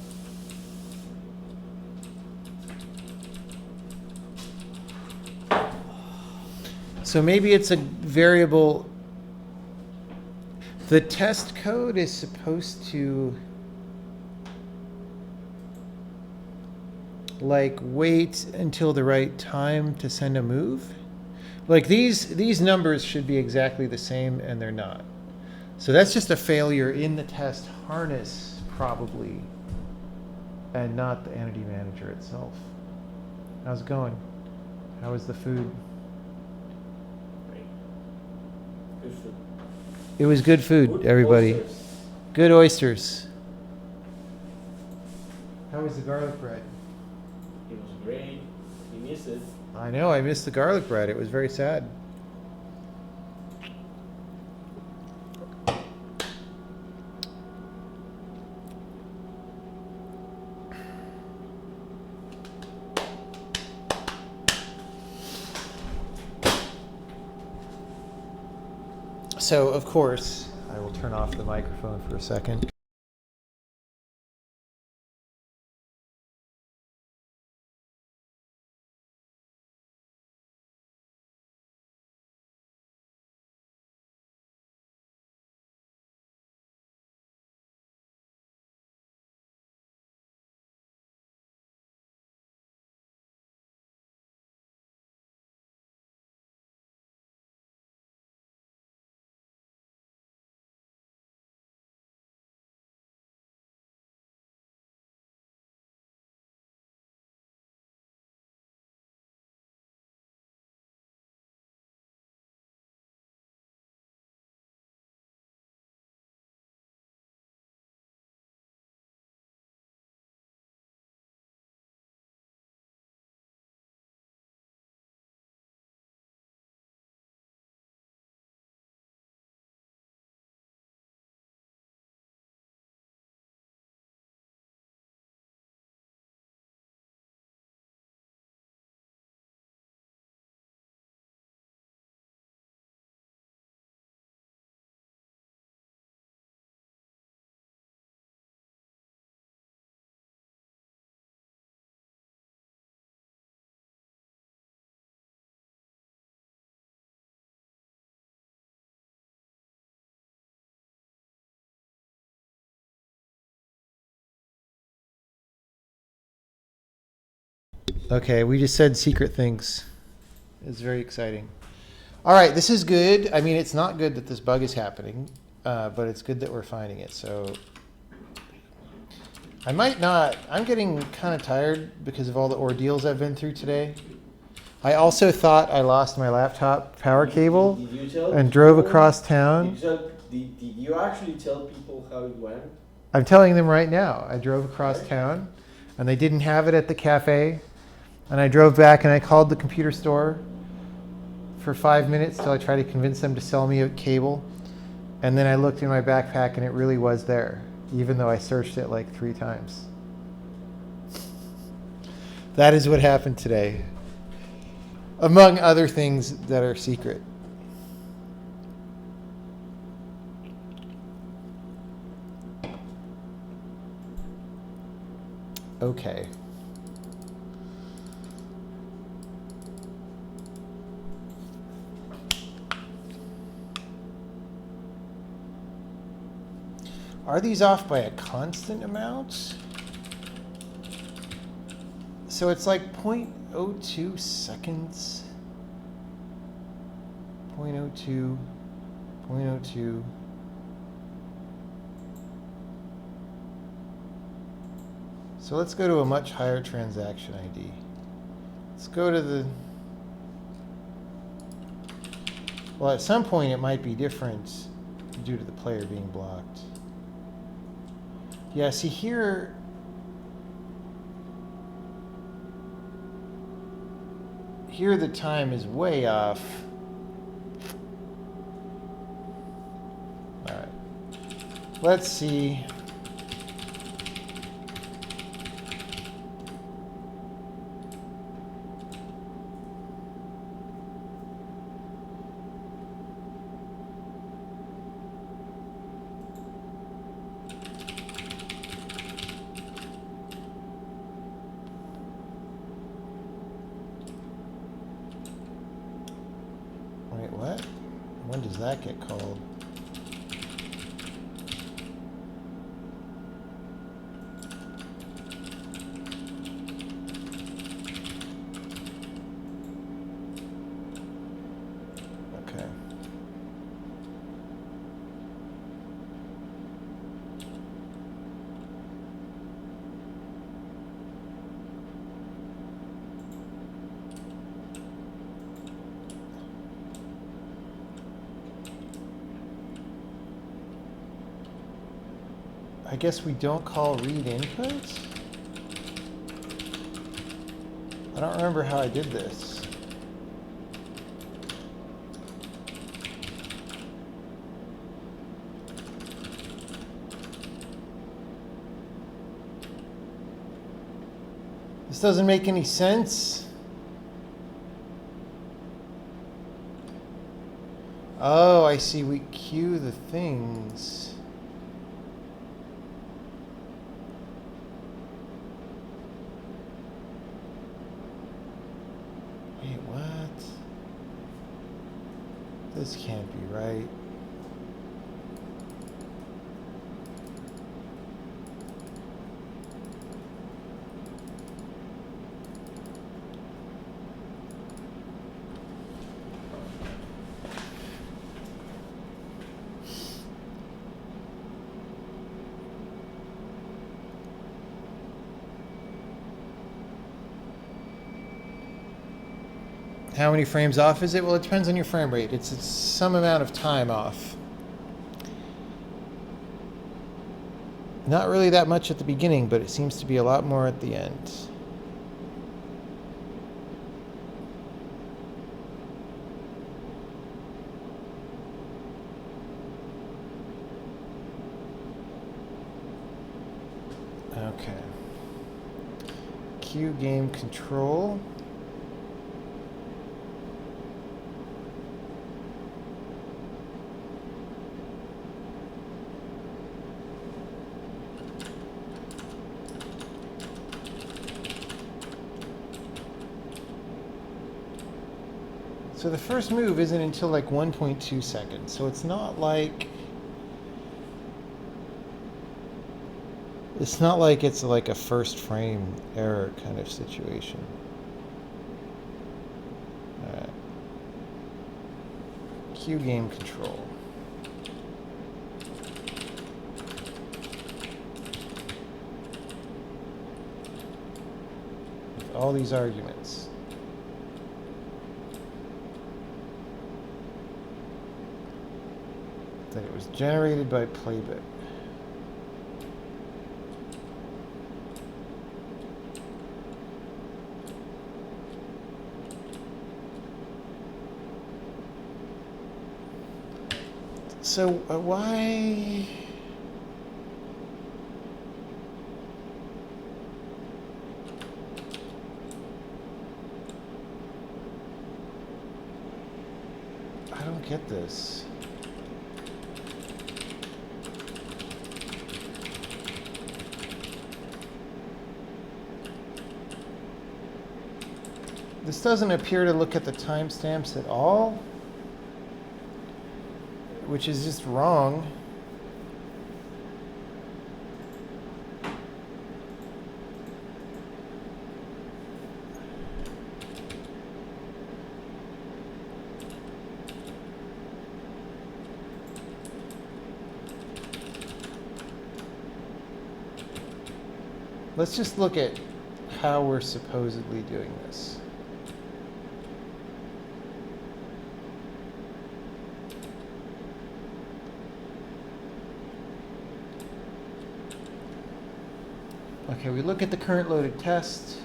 So maybe it's a variable. The test code is supposed to like wait until the right time to send a move. Like these numbers should be exactly the same and they're not. So that's just a failure in the test harness probably, and not the entity manager itself. How's it going? How is the food? Good food. It was good food, Good everybody. oysters. Good oysters. How was the garlic bread? It was great. You missed it. I know, I missed the garlic bread. It was very sad. So, of course, I will turn off the microphone for a second. Okay, we just said secret things. It's very exciting. All right, this is good. I mean, it's not good that this bug is happening, but it's good that we're finding it. So I might not. I'm getting kind of tired because of all the ordeals I've been through today. I also thought I lost my laptop power cable Did you tell and drove people- across town. Did you actually tell people how it went? I'm telling them right now. I drove across town and they didn't have it at the cafe. And I drove back and I called the computer store for 5 minutes till I tried to convince them to sell me a cable. And then I looked in my backpack and it really was there, even though I searched it like 3 times. That is what happened today, among other things that are secret. Okay. Are these off by a constant amount? So it's like 0.02 seconds. 0.02, 0.02. So let's go to a much higher transaction ID. Let's go to the... Well, at some point it might be different due to the player being blocked. Yeah, see here, the time is way off. All right, let's see. does that get called? Okay. I guess we don't call read input? I don't remember how I did this. This doesn't make any sense. Oh, I see. We queue the things. Wait, what? This can't be right. How many frames off is it? Well, it depends on your frame rate. It's some amount of time off. Not really that much at the beginning, but it seems to be a lot more at the end. Okay. Queue game control. So the first move isn't until like 1.2 seconds. So it's not like it's like a first frame error kind of situation. All right. Queue game control. With all these arguments. That it was generated by Playbit. So why? I don't get this. This doesn't appear to look at the timestamps at all, which is just wrong. Let's just look at how we're supposedly doing this. Okay, we look at the current loaded test.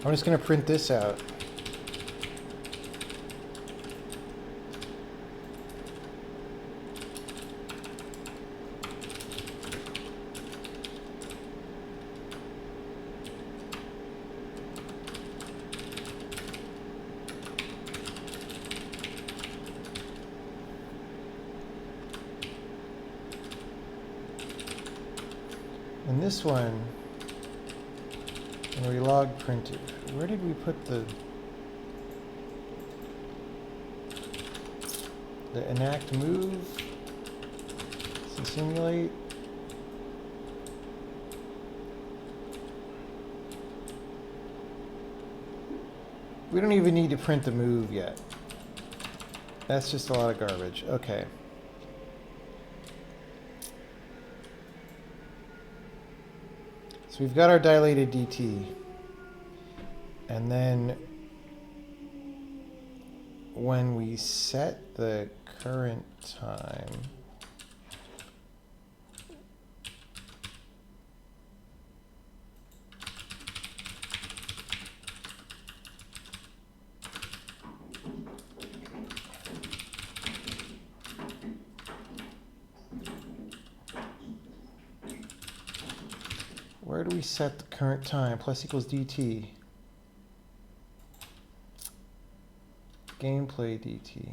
I'm just going to print this out. And this one, and we log printed. Where did we put the enact move? So simulate. We don't even need to print the move yet. That's just a lot of garbage. Okay. So we've got our dilated DT. And then when we set the current time, where do we set the current time? Plus equals DT. Gameplay DT.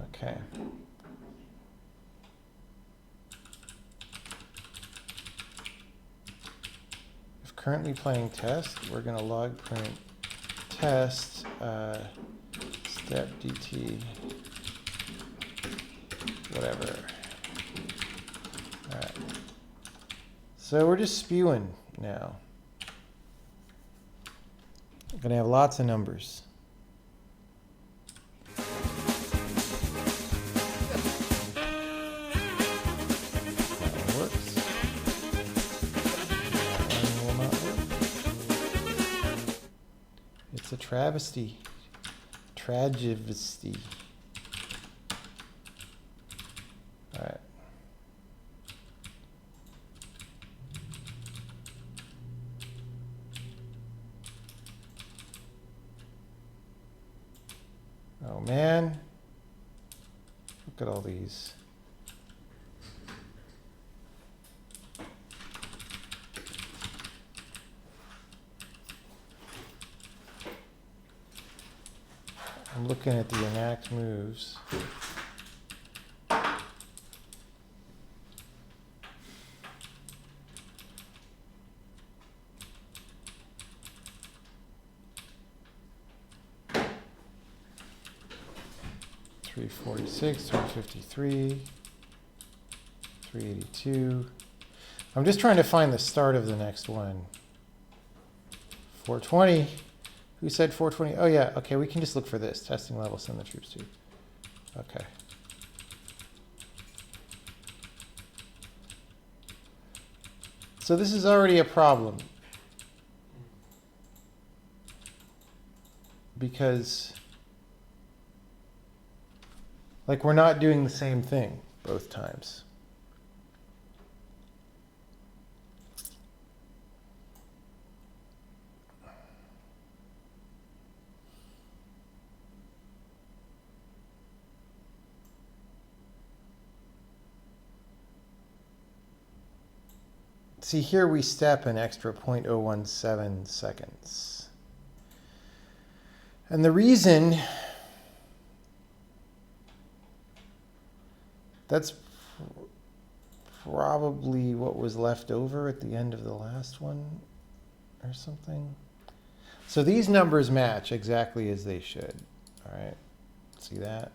Okay. If currently playing test, we're going to log print test step DT whatever. All right. So we're just spewing now. We're going to have lots of numbers. That one works. That one will not work. It's a travesty. Tragedy. All right. Oh man, look at all these. I'm looking at the enact moves. $346, $353, $382. I'm just trying to find the start of the next one. $420. Who said $420? Oh yeah, okay, we can just look for this. Testing level, send the troops to. Okay. So this is already a problem. Because like we're not doing the same thing both times. See, here we step an extra 0.017 seconds. And the reason that's probably what was left over at the end of the last one or something. So these numbers match exactly as they should. All right. See that?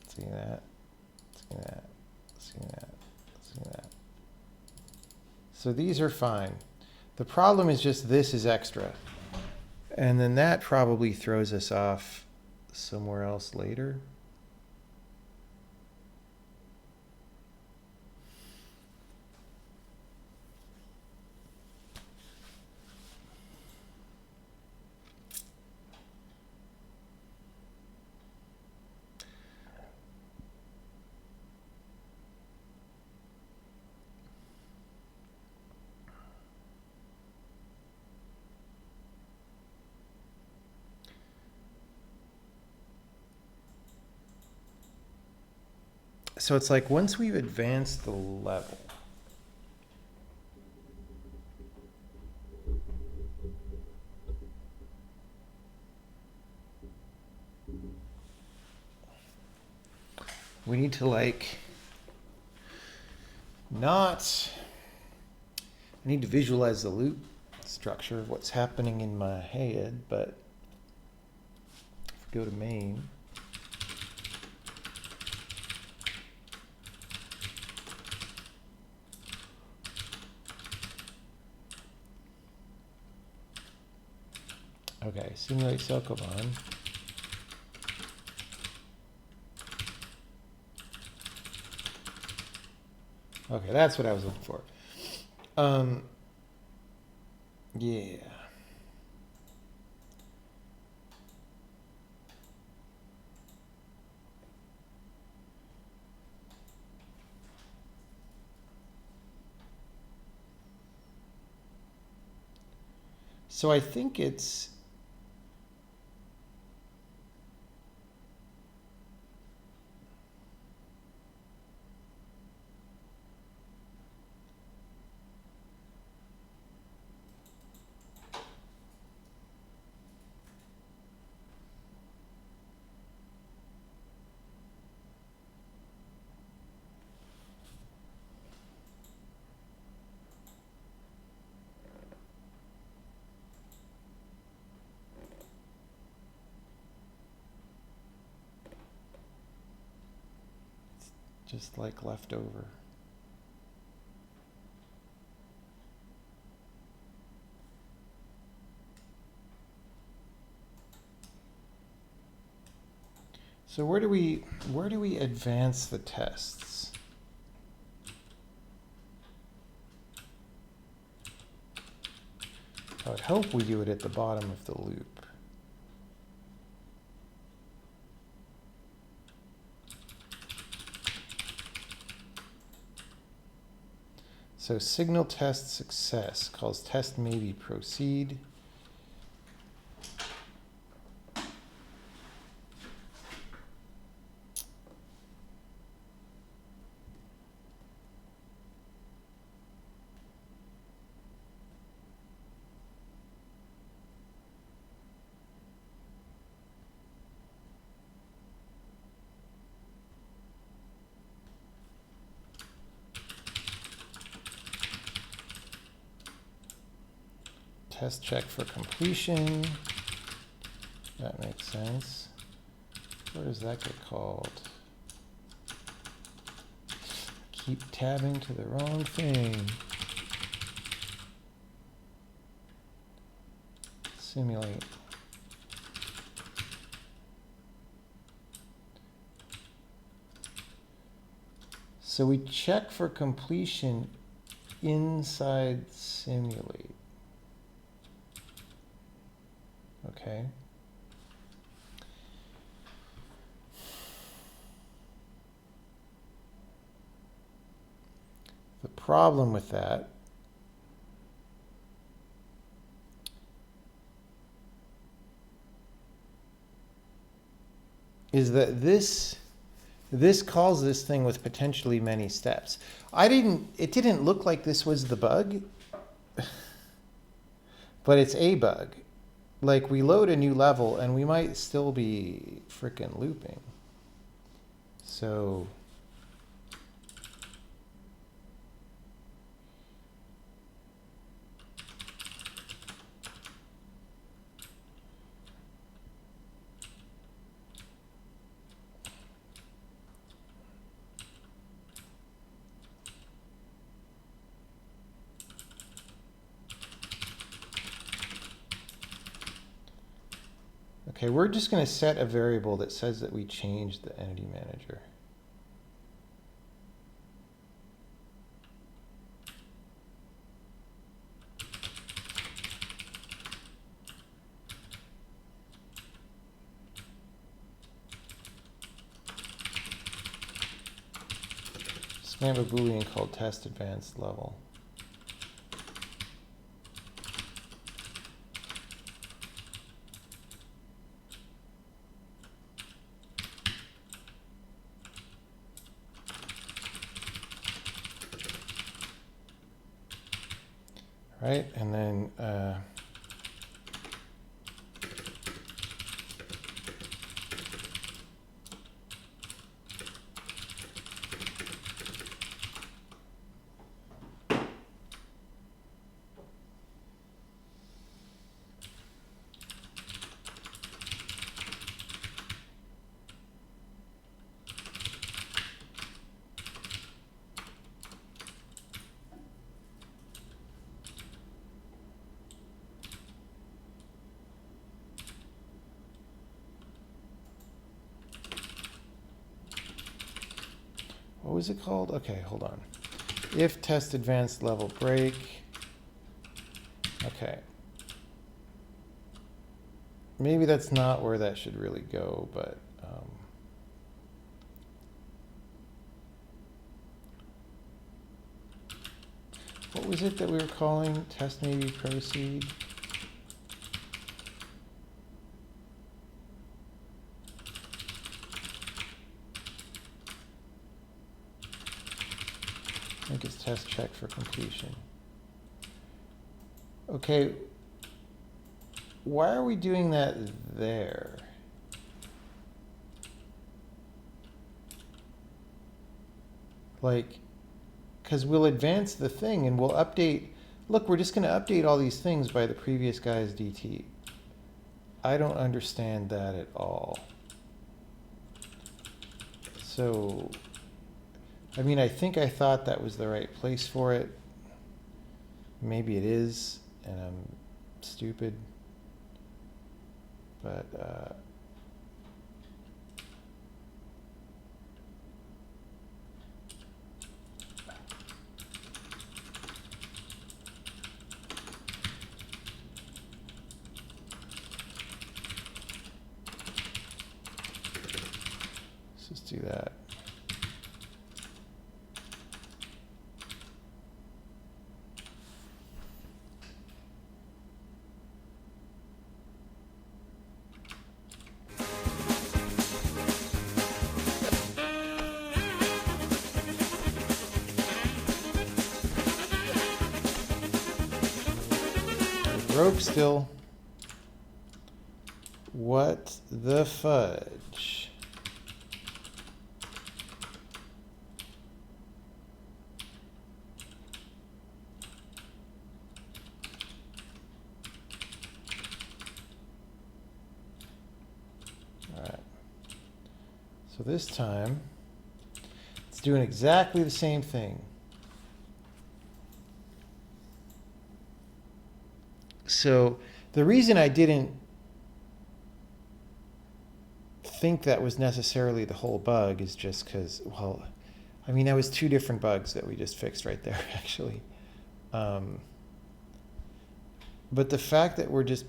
See that? See that? See that? See that? So these are fine. The problem is just this is extra. And then that probably throws us off somewhere else later. So it's like once we've advanced the level, we need to like not, I need to visualize the loop structure of what's happening in my head, but if we go to main, okay, simulate Sokoban. Okay, that's what I was looking for. Yeah. So I think it's just like leftover. So where do we advance the tests? I would hope we do it at the bottom of the loop. So signal test success calls test maybe proceed. Test check for completion. That makes sense. Where does that get called? Keep tabbing to the wrong thing. Simulate. So we check for completion inside simulate. Okay. The problem with that is that this calls this thing with potentially many steps. It didn't look like this was the bug, but it's a bug. Like we load a new level and we might still be frickin' looping. So okay, we're just going to set a variable that says that we changed the entity manager. Just going to have a Boolean called test advanced level. right? And then what was it called? Okay, hold on. If test advanced level break. Okay. Maybe that's not where that should really go, but what was it that we were calling test maybe proceed? I think it's test check for completion. Okay, why are we doing that there? Like, because we'll advance the thing and we'll update. Look, we're just going to update all these things by the previous guy's DT. I don't understand that at all. So, I mean, I think I thought that was the right place for it. Maybe it is, and I'm stupid. But, let's just do that. Broke still. What the fudge? All right. So this time, it's doing exactly the same thing. So the reason I didn't think that was necessarily the whole bug is just because, well, I mean, that was two different bugs that we just fixed right there, actually. But the fact that we're just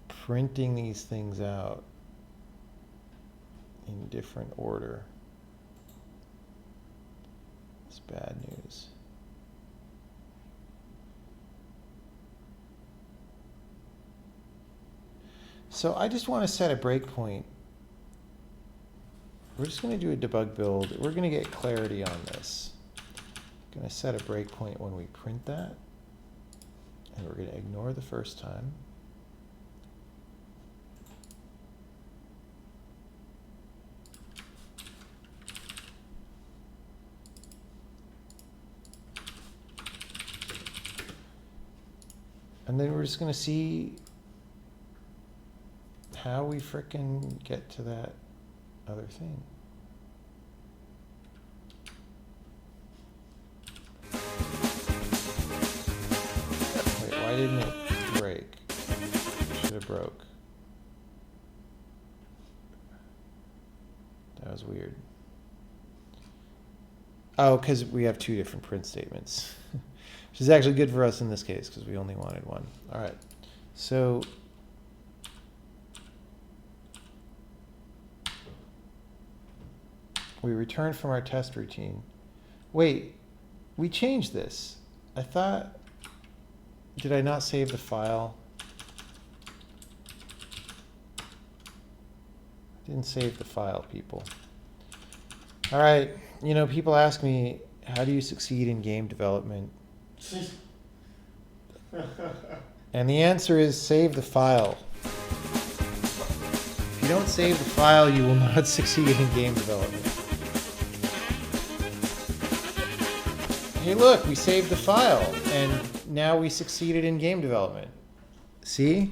printing these things out in different order is bad news. So I just want to set a breakpoint. We're just going to do a debug build. We're going to get clarity on this. Going to set a breakpoint when we print that. And we're going to ignore the first time. And then we're just going to see how we frickin' get to that other thing. Wait, why didn't it break? Should have broke. That was weird. Oh, because we have two different print statements. Which is actually good for us in this case, because we only wanted one. All right, so we return from our test routine. Wait, we changed this. I thought, did I not save the file? I didn't save the file, people. All right, you know, people ask me, how do you succeed in game development? And the answer is save the file. If you don't save the file, you will not succeed in game development. Hey look, we saved the file, and now we succeeded in game development. See?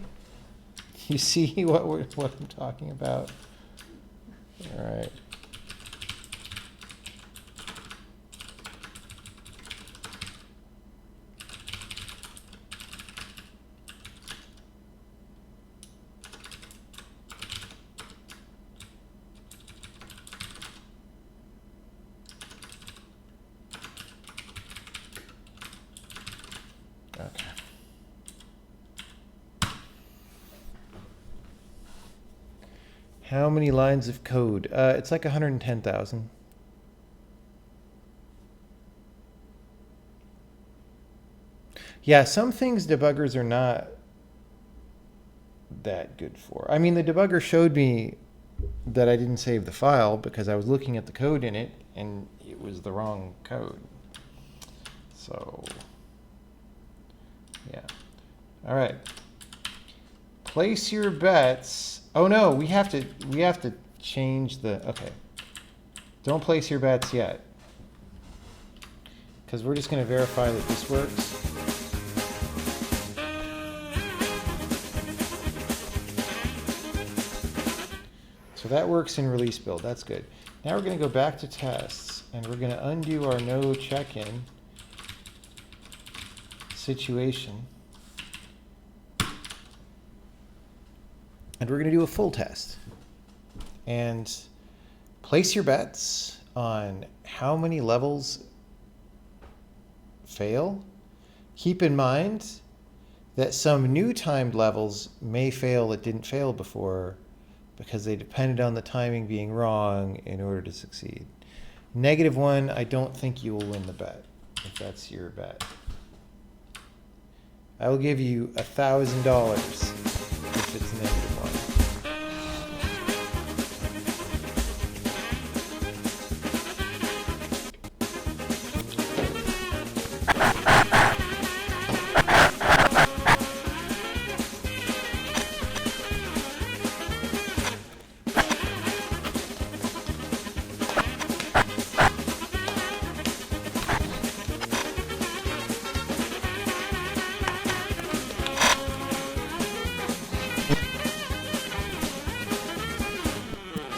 You see what I'm talking about? All right. Okay. How many lines of code? It's like 110,000. Yeah, some things debuggers are not that good for. I mean, the debugger showed me that I didn't save the file because I was looking at the code in it and it was the wrong code. So, yeah. All right. Place your bets. Oh no, we have to change the, okay. Don't place your bets yet. Because we're just going to verify that this works. So that works in release build. That's good. Now we're going to go back to tests and we're going to undo our no check-in situation. And we're going to do a full test. And place your bets on how many levels fail. Keep in mind that some new timed levels may fail that didn't fail before because they depended on the timing being wrong in order to succeed. -1, I don't think you will win the bet, if that's your bet. I will give you $1,000 if it's -1.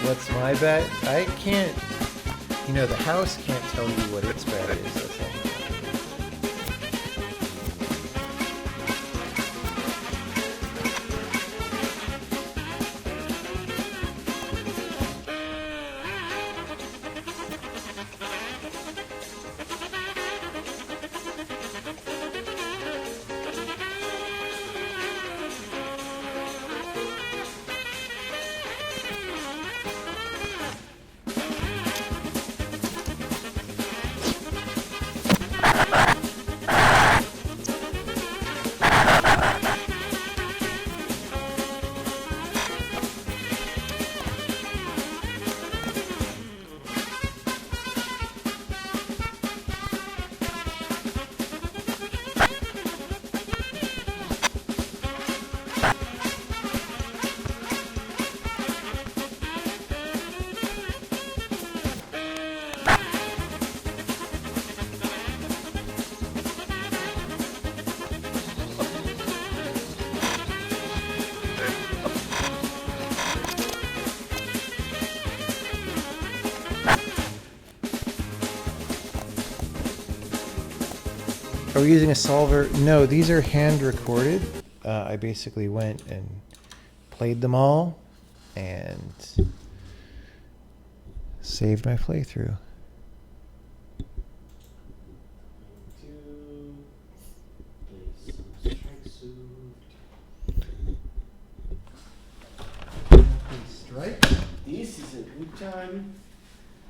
What's my bet? I can't, the house can't tell you what its bet is. That's all. Are we using a solver? No, these are hand recorded. I basically went and played them all and saved my playthrough. Strike. This is a good time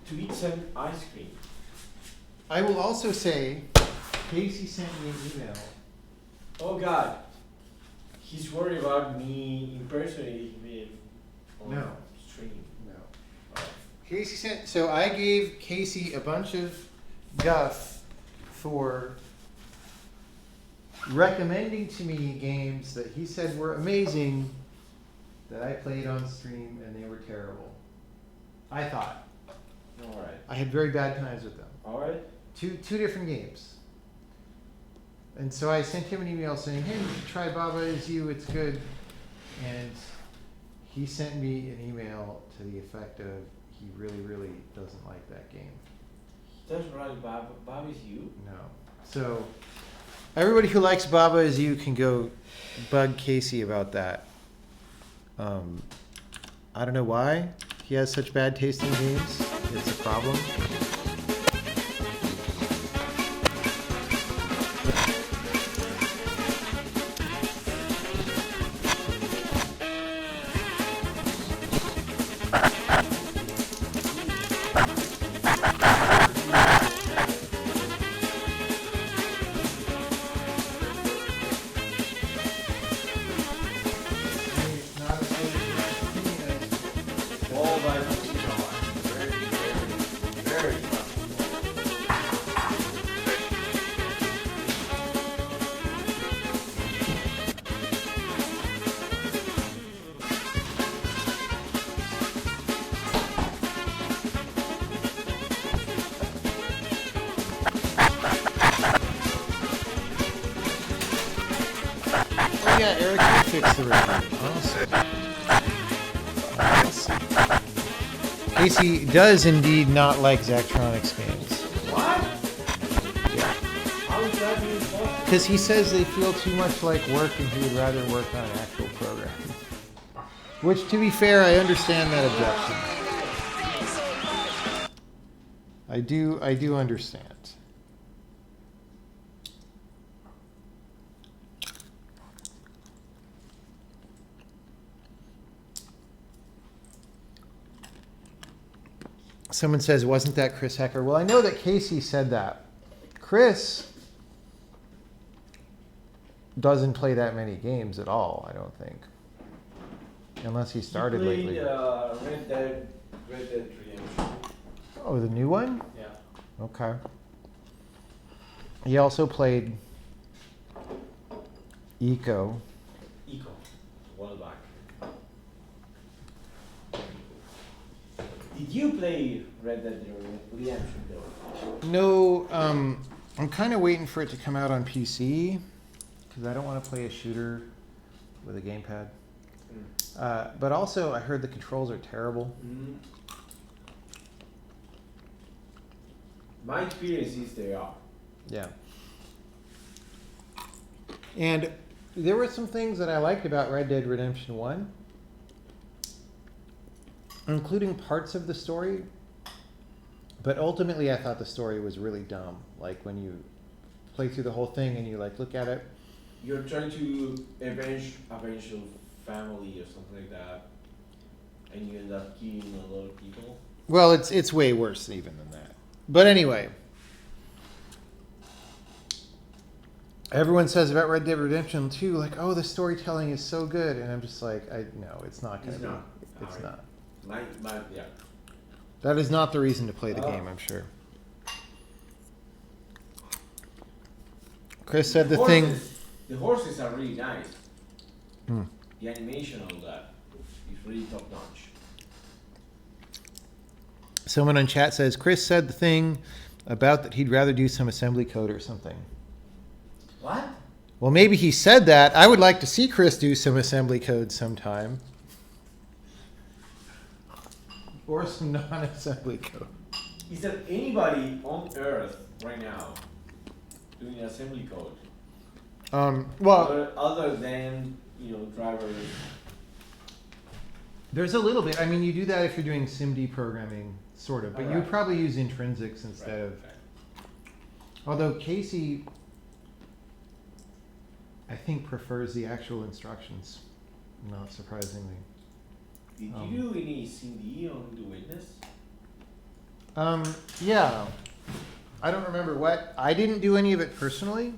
to eat some ice cream. I will also say, Casey sent me an email. Oh God, he's worried about me impersonating him on No. stream. No. Casey sent, so I gave Casey a bunch of guff for recommending to me games that he said were amazing that I played on stream and they were terrible. I thought. All right. I had very bad times with them. All right. Two different games. And so I sent him an email saying, hey, you should try Baba Is You, it's good. And he sent me an email to the effect of he really, really doesn't like that game. That's right, Baba Is You. No. So everybody who likes Baba Is You can go bug Casey about that. I don't know why he has such bad taste in games. It's a problem. All by very, very, very fun. Oh yeah, Eric did fix the record. Awesome. Casey does indeed not like Zachtronics games. What? Yeah. How is that even possible? Because he says they feel too much like work and he would rather work on actual programming. Which, to be fair, I understand that objection. I do understand. Someone says, wasn't that Chris Hecker? Well, I know that Casey said that. Chris doesn't play that many games at all, I don't think. Unless he started He lately. played Red Dead Redemption. Oh, the new one? Yeah. Okay. He also played Eco. Eco. A while back. Did you play Red Dead Redemption though? No, I'm kind of waiting for it to come out on PC because I don't want to play a shooter with a gamepad. But also, I heard the controls are terrible. Mm. My experience is they are. Yeah. And there were some things that I liked about Red Dead Redemption 1, including parts of the story. But ultimately, I thought the story was really dumb. Like when you play through the whole thing and you like look at it. You're trying to avenge your family or something like that, and you end up killing a lot of people. Well, it's way worse even than that. But anyway, everyone says about Red Dead Redemption 2, like, oh, the storytelling is so good, and I'm just like, no, it's not going to It's be. not. It's Alright. not. Yeah. That is not the reason to play the Oh. game, I'm sure. Chris said the horses, thing. The horses are really nice. Hmm. The animation on that is really top notch. Someone on chat says Chris said the thing about that he'd rather do some assembly code or something. What? Well, maybe he said that. I would like to see Chris do some assembly code sometime. Or some non-assembly code. Is there anybody on Earth right now doing assembly code? Well, other than drivers. there's a little bit. I mean, you do that if you're doing SIMD programming, sort of. But you would Alright. probably use intrinsics instead of... Although Casey, I think, prefers the actual instructions, not surprisingly. Did you do any CD on the Witness? Yeah. I don't remember what. I didn't do any of it personally,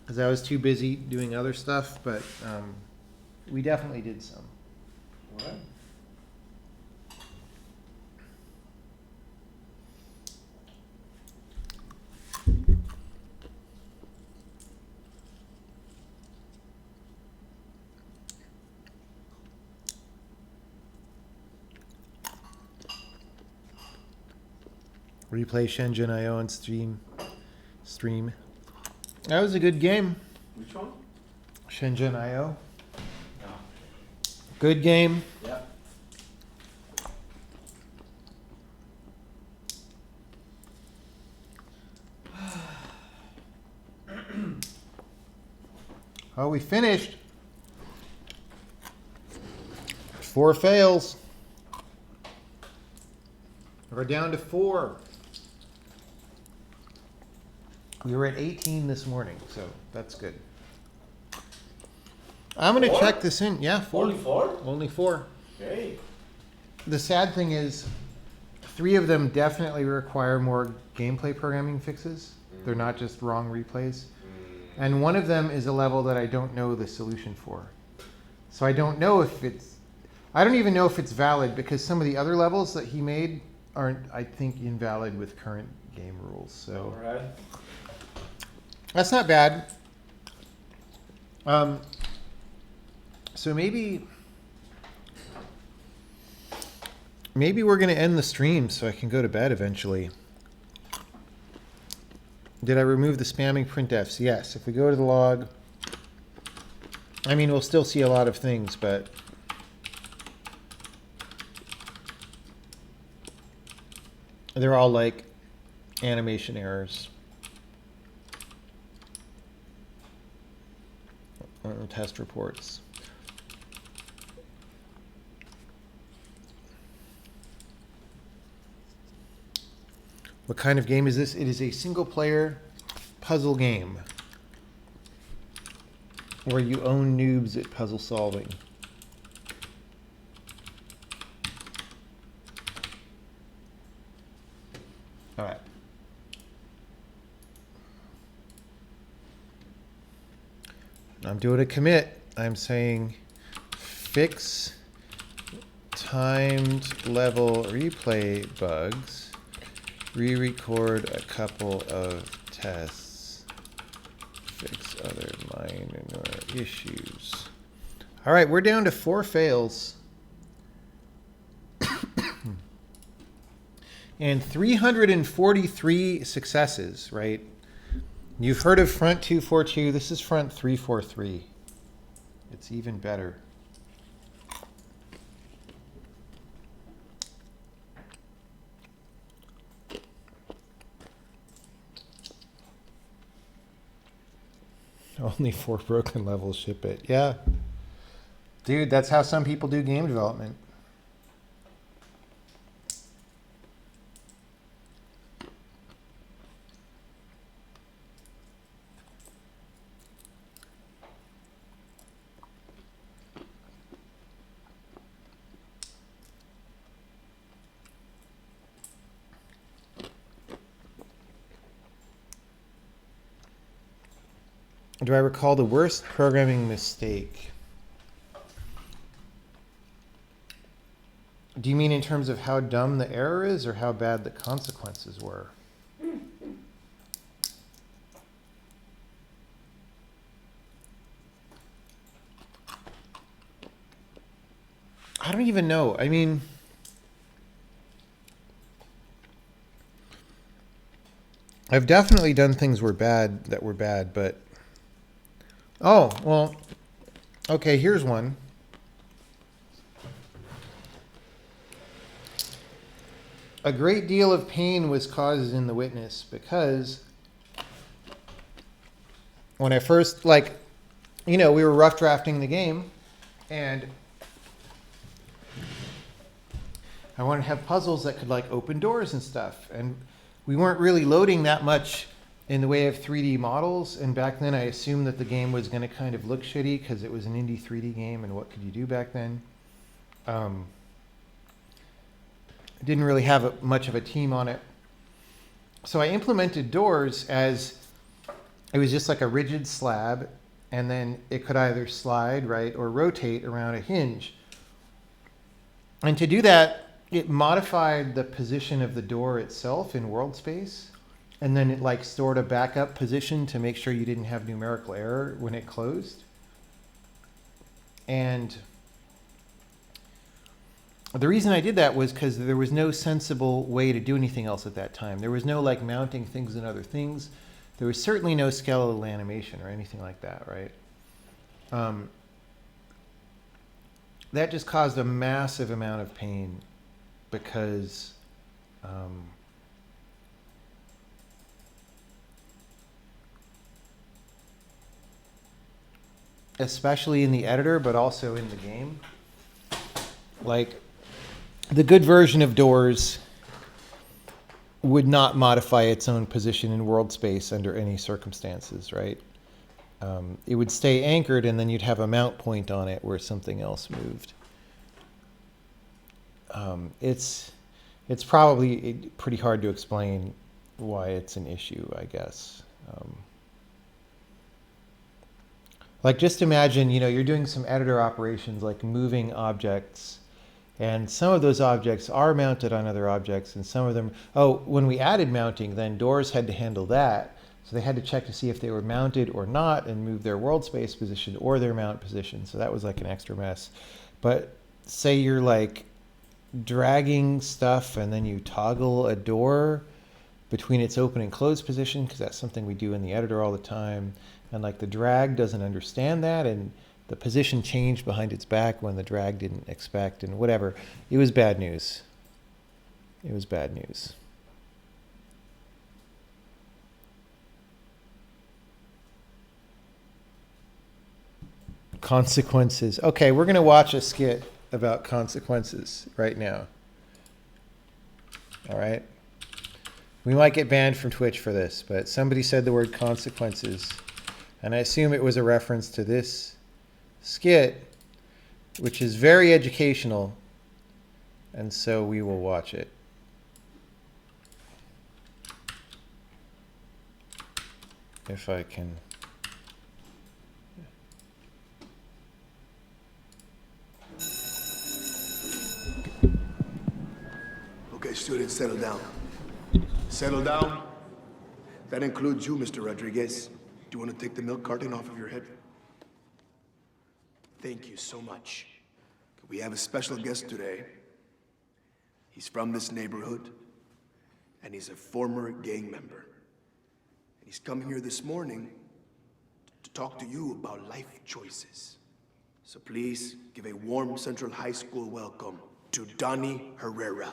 because I was too busy doing other stuff, but we definitely did some. What? Replay Shenzhen IO on stream. That was a good game. Which one? Shenzhen IO. No. Good game. Yep. Oh, we finished. 4 fails. We're down to 4. We were at 18 this morning, so that's good. I'm going to 4? check this in. Yeah, 4. Only 4? Only 4. Okay. The sad thing is, 3 of them definitely require more gameplay programming fixes. They're not just wrong replays. And one of them is a level that I don't know the solution for. So I don't know if it's, I don't even know if it's valid because some of the other levels that he made aren't, I think, invalid with current game rules. So Alright. that's not bad. So maybe we're going to end the stream so I can go to bed eventually. Did I remove the spamming printfs? Yes. If we go to the log, I mean, we'll still see a lot of things, but they're all like animation errors. Test reports. What kind of game is this? It is a single-player puzzle game where you own noobs at puzzle solving. All right. I'm doing a commit. I'm saying fix timed level replay bugs. Re-record a couple of tests. Fix other minor issues. All right, we're down to 4 fails. And 343 successes, right? You've heard of front 242. This is front 343. It's even better. Only 4 broken levels ship it. Yeah. Dude, that's how some people do game development. Do I recall the worst programming mistake? Do you mean in terms of how dumb the error is or how bad the consequences were? I don't even know. I mean, I've definitely done things that were bad, but oh, well, okay, here's one. A great deal of pain was caused in the witness because when I first, we were rough drafting the game and I wanted to have puzzles that could open doors and stuff. And we weren't really loading that much in the way of 3D models. And back then I assumed that the game was going to kind of look shitty because it was an indie 3D game. And what could you do back then? Didn't really have much of a team on it. So I implemented doors as it was just like a rigid slab. And then it could either slide, right, or rotate around a hinge. And to do that, it modified the position of the door itself in world space. And then it stored a backup position to make sure you didn't have numerical error when it closed. And the reason I did that was because there was no sensible way to do anything else at that time. There was no like mounting things and other things. There was certainly no skeletal animation or anything like that, right? That just caused a massive amount of pain because especially in the editor, but also in the game. Like, the good version of Doors would not modify its own position in world space under any circumstances, right? It would stay anchored, and then you'd have a mount point on it where something else moved. It's probably pretty hard to explain why it's an issue, I guess. Like, just imagine, you're doing some editor operations like moving objects, and some of those objects are mounted on other objects, and some of them, when we added mounting, then Doors had to handle that. So they had to check to see if they were mounted or not and move their world space position or their mount position. So that was like an extra mess. But say you're like dragging stuff and then you toggle a door between its open and closed position, because that's something we do in the editor all the time. And like the drag doesn't understand that, and the position changed behind its back when the drag didn't expect, and whatever. It was bad news. It was bad news. Consequences. Okay, we're going to watch a skit about consequences right now. All right? We might get banned from Twitch for this, but somebody said the word consequences, and I assume it was a reference to this skit, which is very educational, and so we will watch it. If I can... Okay, students, settle down. Settle down. That includes you, Mr. Rodriguez. Do you want to take the milk carton off of your head? Thank you so much. We have a special guest today. He's from this neighborhood, and he's a former gang member. And he's coming here this morning to talk to you about life choices. So please give a warm Central High School welcome to Donnie Herrera.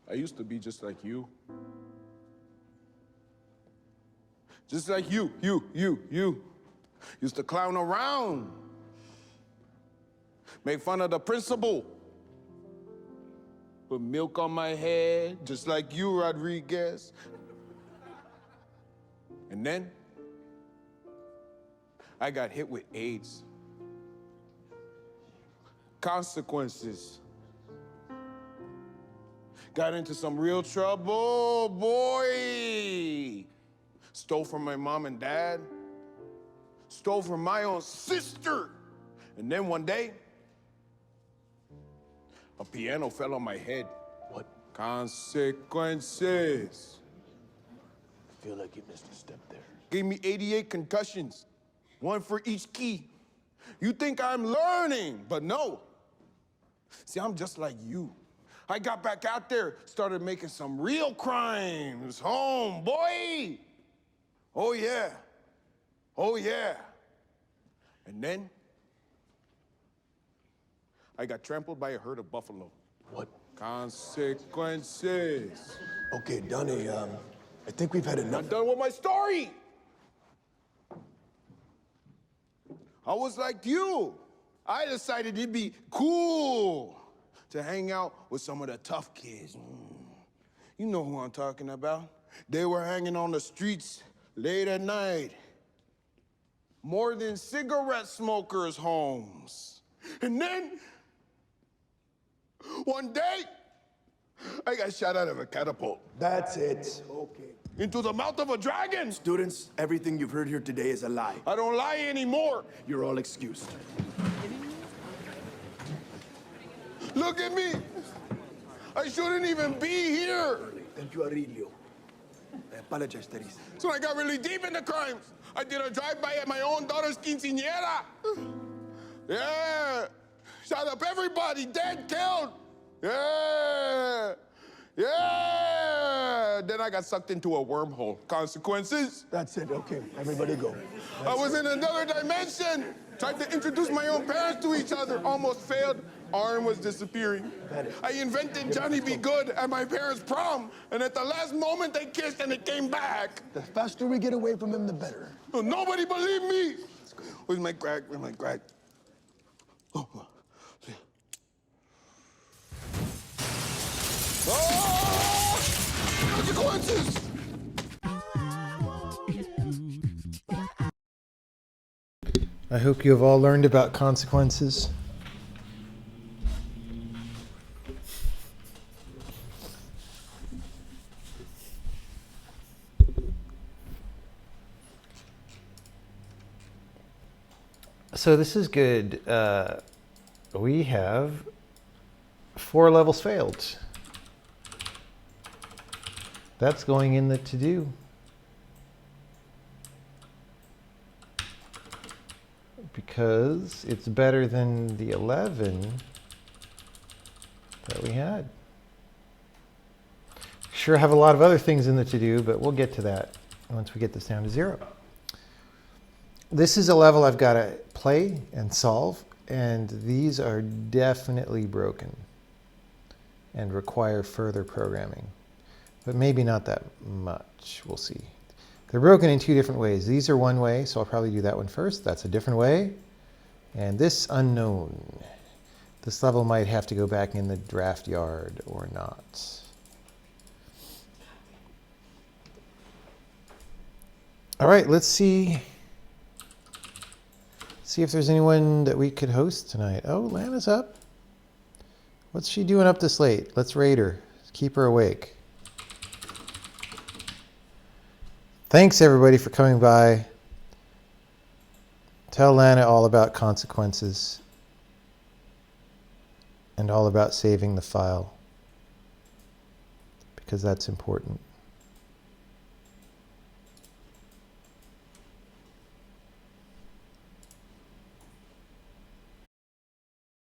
I used to be just like you. Just like you. Used to clown around. Make fun of the principal. Put milk on my head, just like you, Rodriguez. And then, I got hit with AIDS. Consequences. Got into some real trouble, boy. Stole from my mom and dad. Stole from my own sister. And then one day, a piano fell on my head. What? Consequences. I feel like you missed a step there. Gave me 88 concussions, one for each key. You think I'm learning, but no. See, I'm just like you. I got back out there, started making some real crimes. Home, boy. Oh, yeah. Oh, yeah. And then, I got trampled by a herd of buffalo. What? Consequences. Okay, Donnie, I think we've had enough. I'm done with my story. I was like you. I decided it'd be cool to hang out with some of the tough kids. You know who I'm talking about. They were hanging on the streets late at night. More than cigarette smokers' homes. And then, one day, I got shot out of a catapult. That's it. Okay. Into the mouth of a dragon. Students, everything you've heard here today is a lie. I don't lie anymore. You're all excused. Look at me. I shouldn't even be here. Thank you, Aurelio. I apologize, Teresa. So I got really deep in the crimes. I did a drive-by at my own daughter's quinceañera. Yeah. Shot up everybody, dead, killed. Yeah. Yeah. Then I got sucked into a wormhole. Consequences? That's it. Okay, everybody go. I was in another dimension. Tried to introduce my own parents to each other. Almost failed. Arm was disappearing. I invented Johnny Be Good at my parents' prom. And at the last moment, they kissed and it came back. The faster we get away from him, the better. Oh, nobody believed me. Where's my crack? Where's my crack? Oh. Oh! Consequences! I hope you have all learned about consequences. So this is good. We have 4 levels failed. That's going in the to-do. Because it's better than the 11 that we had. Sure have a lot of other things in the to-do, but we'll get to that once we get this down to 0. This is a level I've got to play and solve, and these are definitely broken and require further programming, but maybe not that much. We'll see. They're broken in 2 different ways. These are one way, so I'll probably do that one first. That's a different way. And this unknown. This level might have to go back in the draft yard or not. All right, let's see if there's anyone that we could host tonight. Oh, Lana's up. What's she doing up this late? Let's raid her. Keep her awake. Thanks, everybody, for coming by. Tell Lana all about consequences and all about saving the file, because that's important.